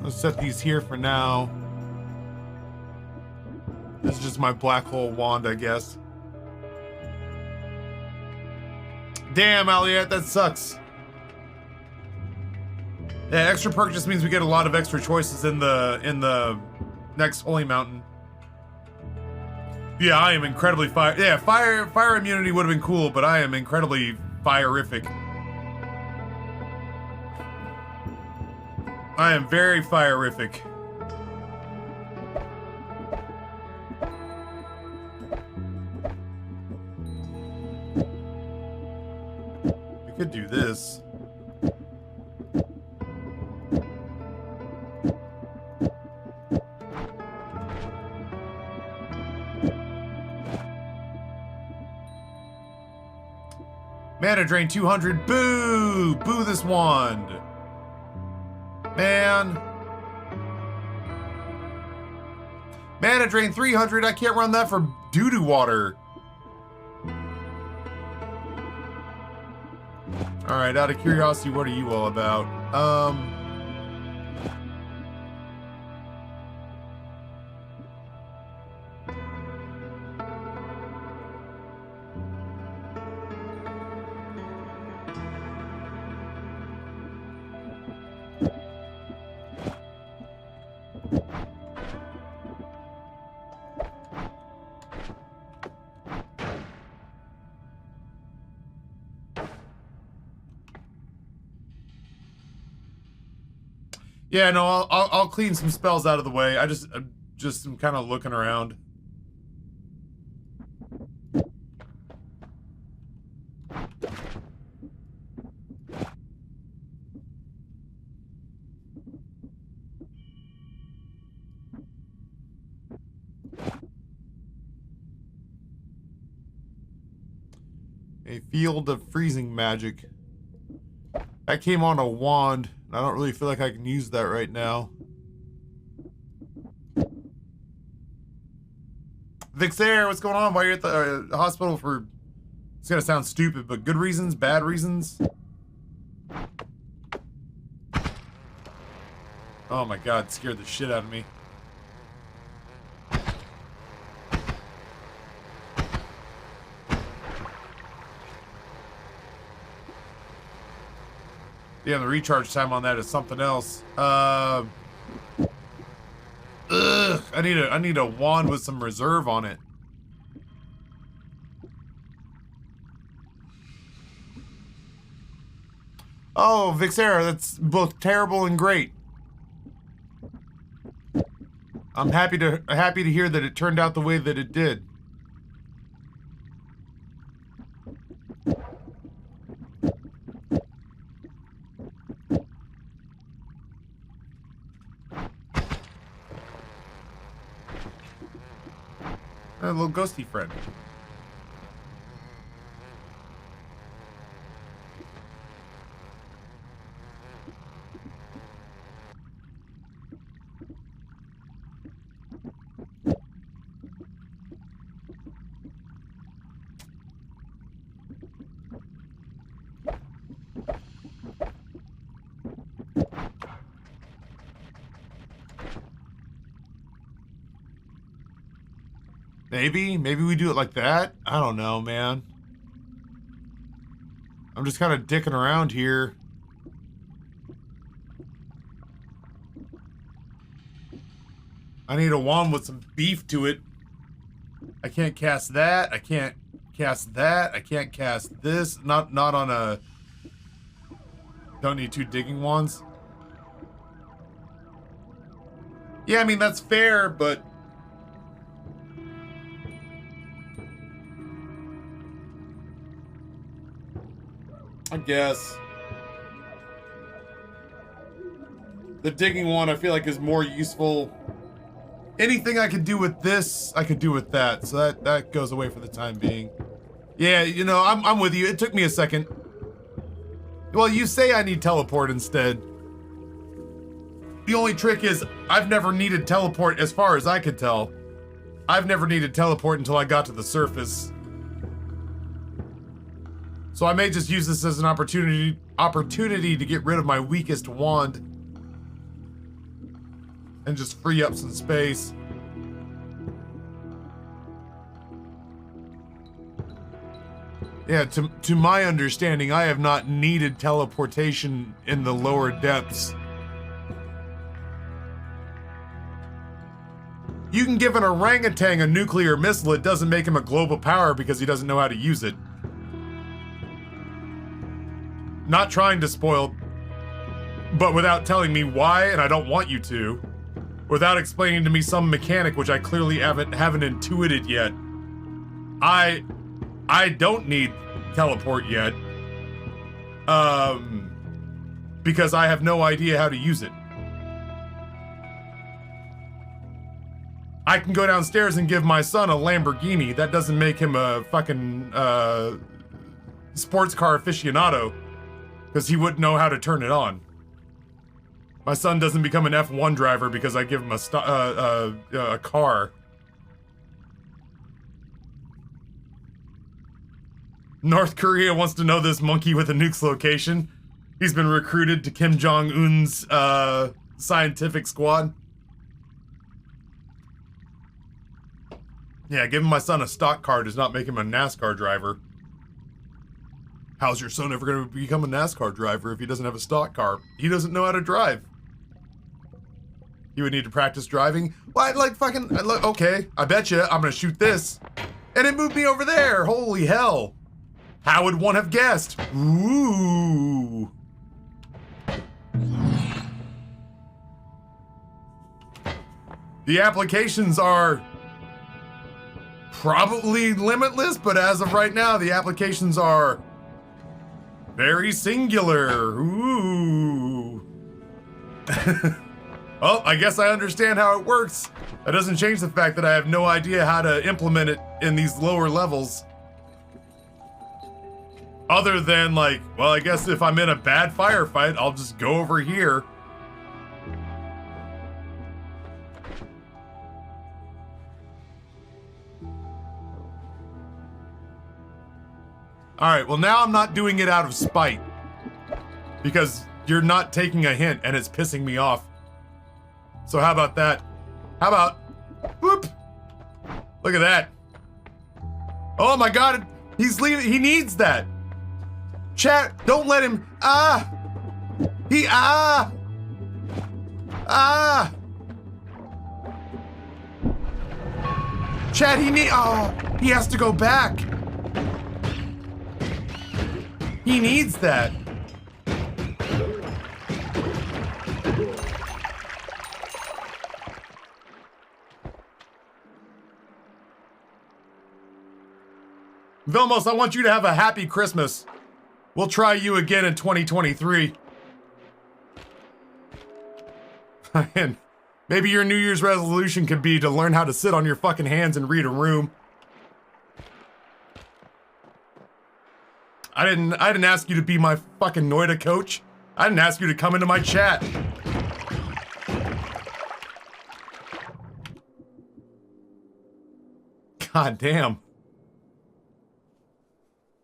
Speaker 1: Let's set these here for now. This is just my black hole wand, I guess. Damn, Aliette, that sucks. Yeah, extra perk just means we get a lot of extra choices in the next holy mountain. Yeah, I am incredibly fire. Yeah, fire immunity would have been cool, but I am incredibly fireific. I am very fireific. We could do this. Mana drain 200. Boo! Boo this wand. Man. Mana drain 300. I can't run that for doo-doo water. Alright, out of curiosity, what are you all about? Yeah, no, I'll clean some spells out of the way. I just am kind of looking around. A field of freezing magic. That came on a wand. I don't really feel like I can use that right now. Vixair, what's going on? Why are you at the hospital for... It's gonna sound stupid, but good reasons? Bad reasons? Oh my god, it scared the shit out of me. Yeah, the recharge time on that is something else. Ugh, I need a wand with some reserve on it. Oh, Vixera, that's both terrible and great. I'm happy to hear that it turned out the way that it did. A little ghosty friend. Maybe we do it like that? I don't know, man. I'm just kind of dicking around here. I need a wand with some beef to it. I can't cast that. I can't cast that. I can't cast this. Not on a... Don't need 2 digging wands. Yeah, I mean, that's fair, but... I guess. The digging one I feel like is more useful. Anything I could do with this, I could do with that. So that goes away for the time being. Yeah, you know, I'm with you. It took me a second. Well, you say I need teleport instead. The only trick is I've never needed teleport as far as I could tell. I've never needed teleport until I got to the surface. So I may just use this as an opportunity to get rid of my weakest wand and just free up some space. Yeah, to my understanding, I have not needed teleportation in the lower depths. You can give an orangutan a nuclear missile, it doesn't make him a global power because he doesn't know how to use it. not trying to spoil, but without telling me why, and I don't want you to, without explaining to me some mechanic which I clearly haven't intuited yet. I don't need teleport yet. Because I have no idea how to use it. I can go downstairs and give my son a Lamborghini. That doesn't make him a fucking sports car aficionado, because he wouldn't know how to turn it on. My son doesn't become an F1 driver because I give him a car. North Korea wants to know this monkey with a nuke's location. He's been recruited to Kim Jong-un's scientific squad. Yeah, giving my son a stock car does not make him a NASCAR driver. How's your son ever going to become a NASCAR driver if he doesn't have a stock car? He doesn't know how to drive. He would need to practice driving. Well, I'd like fucking... Okay, I bet you I'm going to shoot this. And it moved me over there. Holy hell. How would one have guessed? Ooh. The applications are probably limitless, but as of right now, the applications are very singular. Ooh. Well, I guess I understand how it works. That doesn't change the fact that I have no idea how to implement it in these lower levels. Other than, like, well, I guess if I'm in a bad firefight, I'll just go over here. Alright, well now I'm not doing it out of spite. Because you're not taking a hint and it's pissing me off. So how about that? How about... Whoop! Look at that. Oh my god, he's leaving. He needs that. Chat, don't let him... Chat, he has to go back. He needs that. Vilmos, I want you to have a happy Christmas. We'll try you again in 2023. And maybe your New Year's resolution could be to learn how to sit on your fucking hands and read a room. I didn't ask you to be my fucking Noita coach. I didn't ask you to come into my chat. God damn.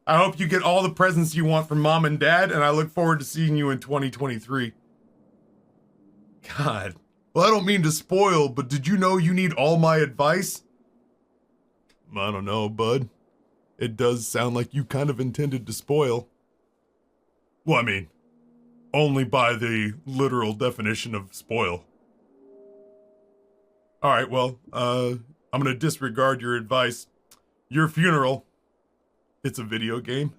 Speaker 1: I hope you get all the presents you want from mom and dad, and I look forward to seeing you in 2023. God. Well, I don't mean to spoil, but did you know you need all my advice? I don't know, bud. It does sound like you kind of intended to spoil. Well, I mean, only by the literal definition of spoil. Alright, well, I'm gonna disregard your advice. Your funeral. It's a video game.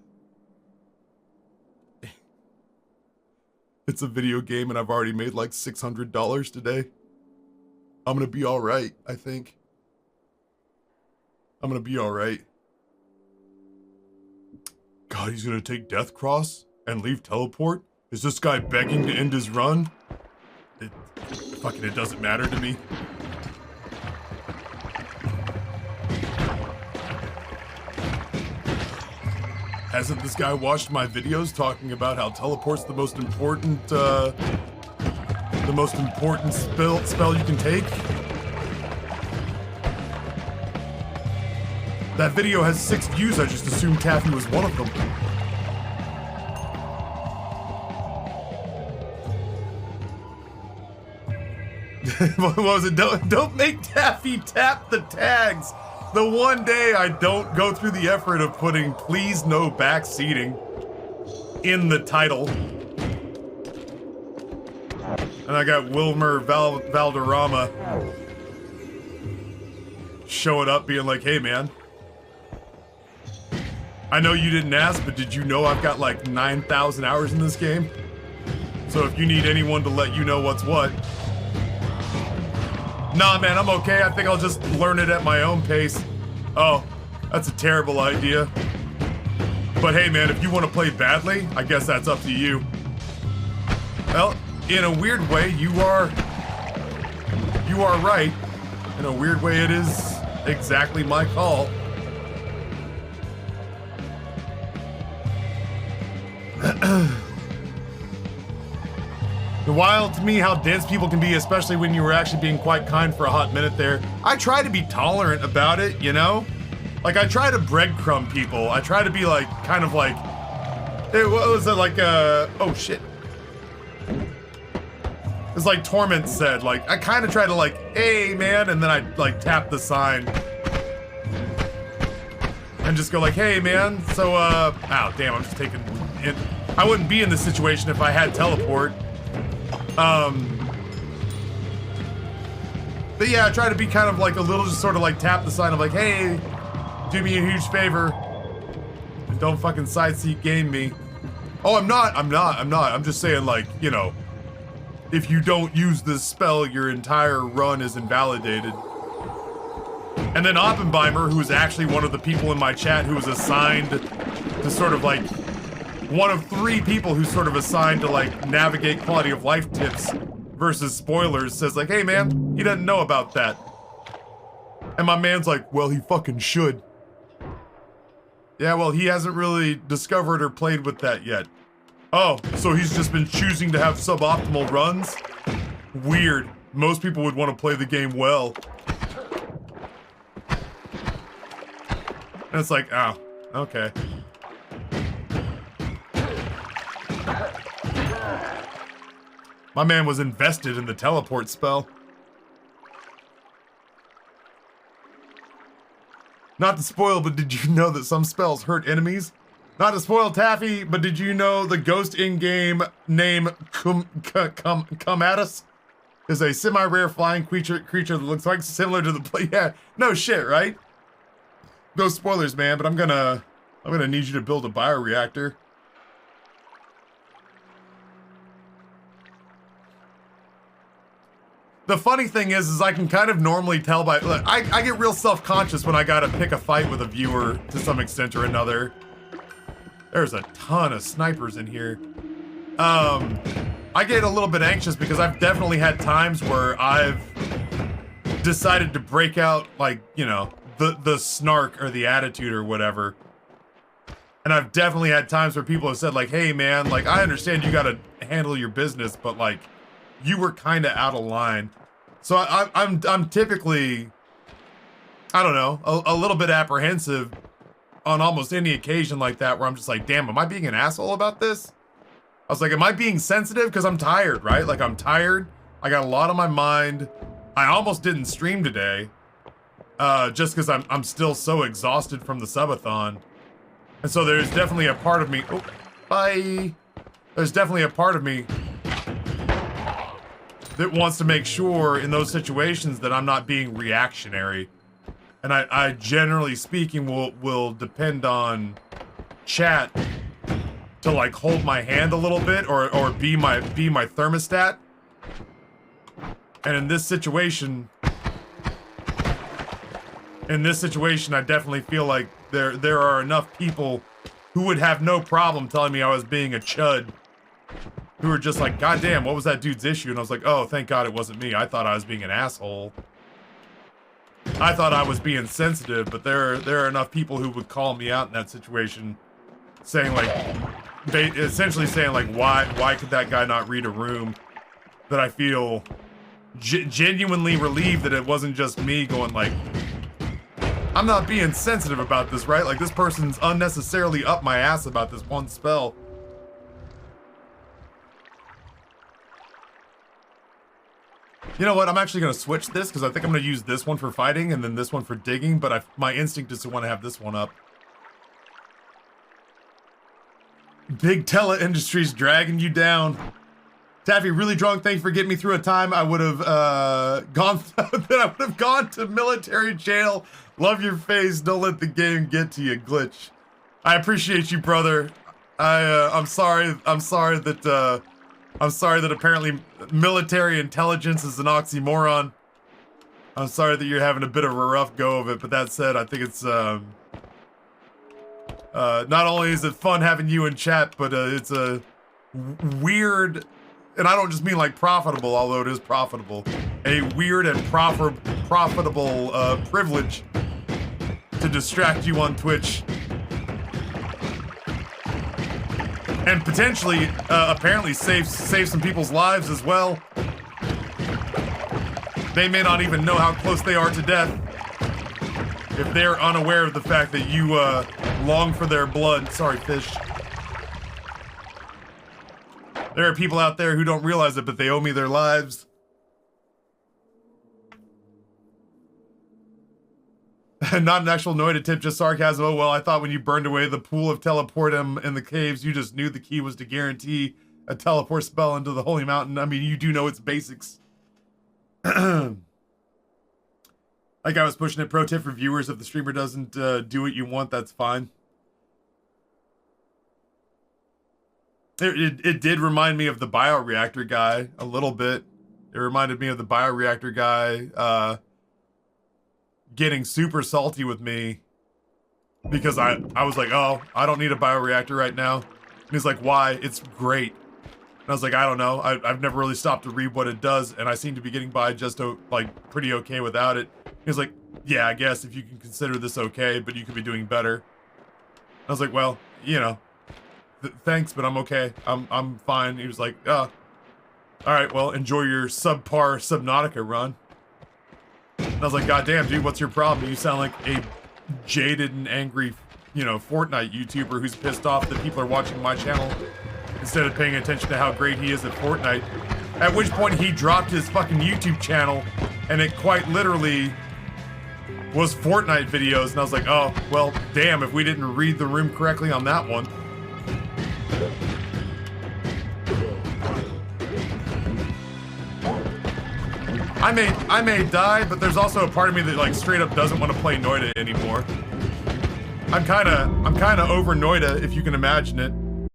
Speaker 1: It's a video game and I've already made like $600 today. I'm gonna be alright, I think. I'm gonna be alright. God, he's gonna take Death Cross and leave Teleport? Is this guy begging to end his run? It doesn't matter to me. Hasn't this guy watched my videos talking about how Teleport's the most important spell you can take? That video has 6 views, I just assumed Taffy was one of them. What was it? Don't make Taffy tap the tags. The one day I don't go through the effort of putting please no back seating in the title. And I got Wilmer Valderrama showing up being like, hey man, I know you didn't ask, but did you know I've got like 9,000 hours in this game? So if you need anyone to let you know what's what. Nah, man, I'm okay. I think I'll just learn it at my own pace. Oh, that's a terrible idea. But hey, man, if you want to play badly, I guess that's up to you. Well, in a weird way, you are right. In a weird way, it is exactly my call. Wild to me how dense people can be, especially when you were actually being quite kind for a hot minute there. I try to be tolerant about it, you know? Like, I try to breadcrumb people. I try to be like, kind of like, hey, what was it, like, oh shit. It's like Torment said, like, I kind of try to like, hey man, and then I like tap the sign. And just go like, hey man, so, ow, damn, I'm just taking it. I wouldn't be in this situation if I had teleport. But yeah, I try to be kind of like a little, just sort of like tap the sign of like, hey, do me a huge favor. And don't fucking side seat game me. Oh, I'm not. I'm just saying, like, you know, if you don't use this spell, your entire run is invalidated. And then Oppenheimer, who is actually one of the people in my chat who was assigned to sort of like, one of 3 people who's sort of assigned to like navigate quality of life tips versus spoilers, says like, hey man, he doesn't know about that. And my man's like, well, he fucking should. Yeah, well, he hasn't really discovered or played with that yet. Oh, so he's just been choosing to have suboptimal runs? Weird. Most people would want to play the game well. And it's like, oh, okay. My man was invested in the teleport spell. Not to spoil, but did you know that some spells hurt enemies? Not to spoil Taffy, but did you know the ghost in-game name Come At Us is a semi-rare flying creature that looks like similar to the play? Yeah, no shit, right? No spoilers, man, but I'm gonna need you to build a bioreactor. The funny thing is I can kind of normally tell by, look, I get real self-conscious when I gotta pick a fight with a viewer to some extent or another. There's a ton of snipers in here. I get a little bit anxious because I've definitely had times where I've decided to break out, like, you know, the snark or the attitude or whatever. And I've definitely had times where people have said like, hey man, like, I understand you gotta handle your business, but like, you were kind of out of line. So I'm typically, I don't know, a little bit apprehensive on almost any occasion like that where I'm just like, damn, am I being an asshole about this? I was like, am I being sensitive? Because I'm tired, right? Like, I'm tired. I got a lot on my mind. I almost didn't stream today just because I'm still so exhausted from the subathon. And so there's definitely a part of me, oh, bye. There's definitely a part of me that wants to make sure in those situations that I'm not being reactionary. And I generally speaking will depend on chat to like hold my hand a little bit or be my thermostat. And in this situation I definitely feel like there are enough people who would have no problem telling me I was being a chud, who were just like, God damn, what was that dude's issue? And I was like, oh, thank God it wasn't me. I thought I was being an asshole. I thought I was being sensitive, but there are enough people who would call me out in that situation, saying like, essentially saying like, why could that guy not read a room? That I feel genuinely relieved that it wasn't just me going like, I'm not being sensitive about this, right? Like, this person's unnecessarily up my ass about this one spell. You know what? I'm actually going to switch this because I think I'm going to use this one for fighting and then this one for digging, but my instinct is to want to have this one up. Big Tele Industries dragging you down. Taffy, really drunk. Thank you for getting me through a time I would have gone to military jail. Love your face. Don't let the game get to you, glitch. I appreciate you, brother. I'm sorry that apparently military intelligence is an oxymoron. I'm sorry that you're having a bit of a rough go of it, but that said, I think it's not only is it fun having you in chat, but it's a weird, and I don't just mean like profitable, although it is profitable, a weird and profitable privilege to distract you on Twitch. And potentially, apparently save some people's lives as well. They may not even know how close they are to death if they're unaware of the fact that you long for their blood. Sorry, fish. There are people out there who don't realize it, but they owe me their lives. Not an actual Noita tip, just sarcasm. Oh, well, I thought when you burned away the pool of teleportum in the caves, you just knew the key was to guarantee a teleport spell into the Holy Mountain. I mean, you do know its basics. Like I was pushing it. Pro tip for viewers, if the streamer doesn't do what you want, that's fine. It did remind me of the bioreactor guy a little bit. It reminded me of the bioreactor guy getting super salty with me because I was like, oh, I don't need a bioreactor right now. And he's like, why? It's great. And I was like, I don't know. I've never really stopped to read what it does, and I seem to be getting by just like pretty okay without it. He was like, yeah, I guess if you can consider this okay, but you could be doing better. I was like, well, you know, thanks, but I'm okay. I'm fine. He was like, all right, well, enjoy your subpar Subnautica run. And I was like, God damn, dude, what's your problem? You sound like a jaded and angry, you know, Fortnite YouTuber who's pissed off that people are watching my channel instead of paying attention to how great he is at Fortnite. At which point he dropped his fucking YouTube channel, and it quite literally was Fortnite videos. And I was like, oh, well, damn, if we didn't read the room correctly on that one. I may die, but there's also a part of me that like straight up doesn't want to play Noita anymore. I'm kinda over Noita, if you can imagine it.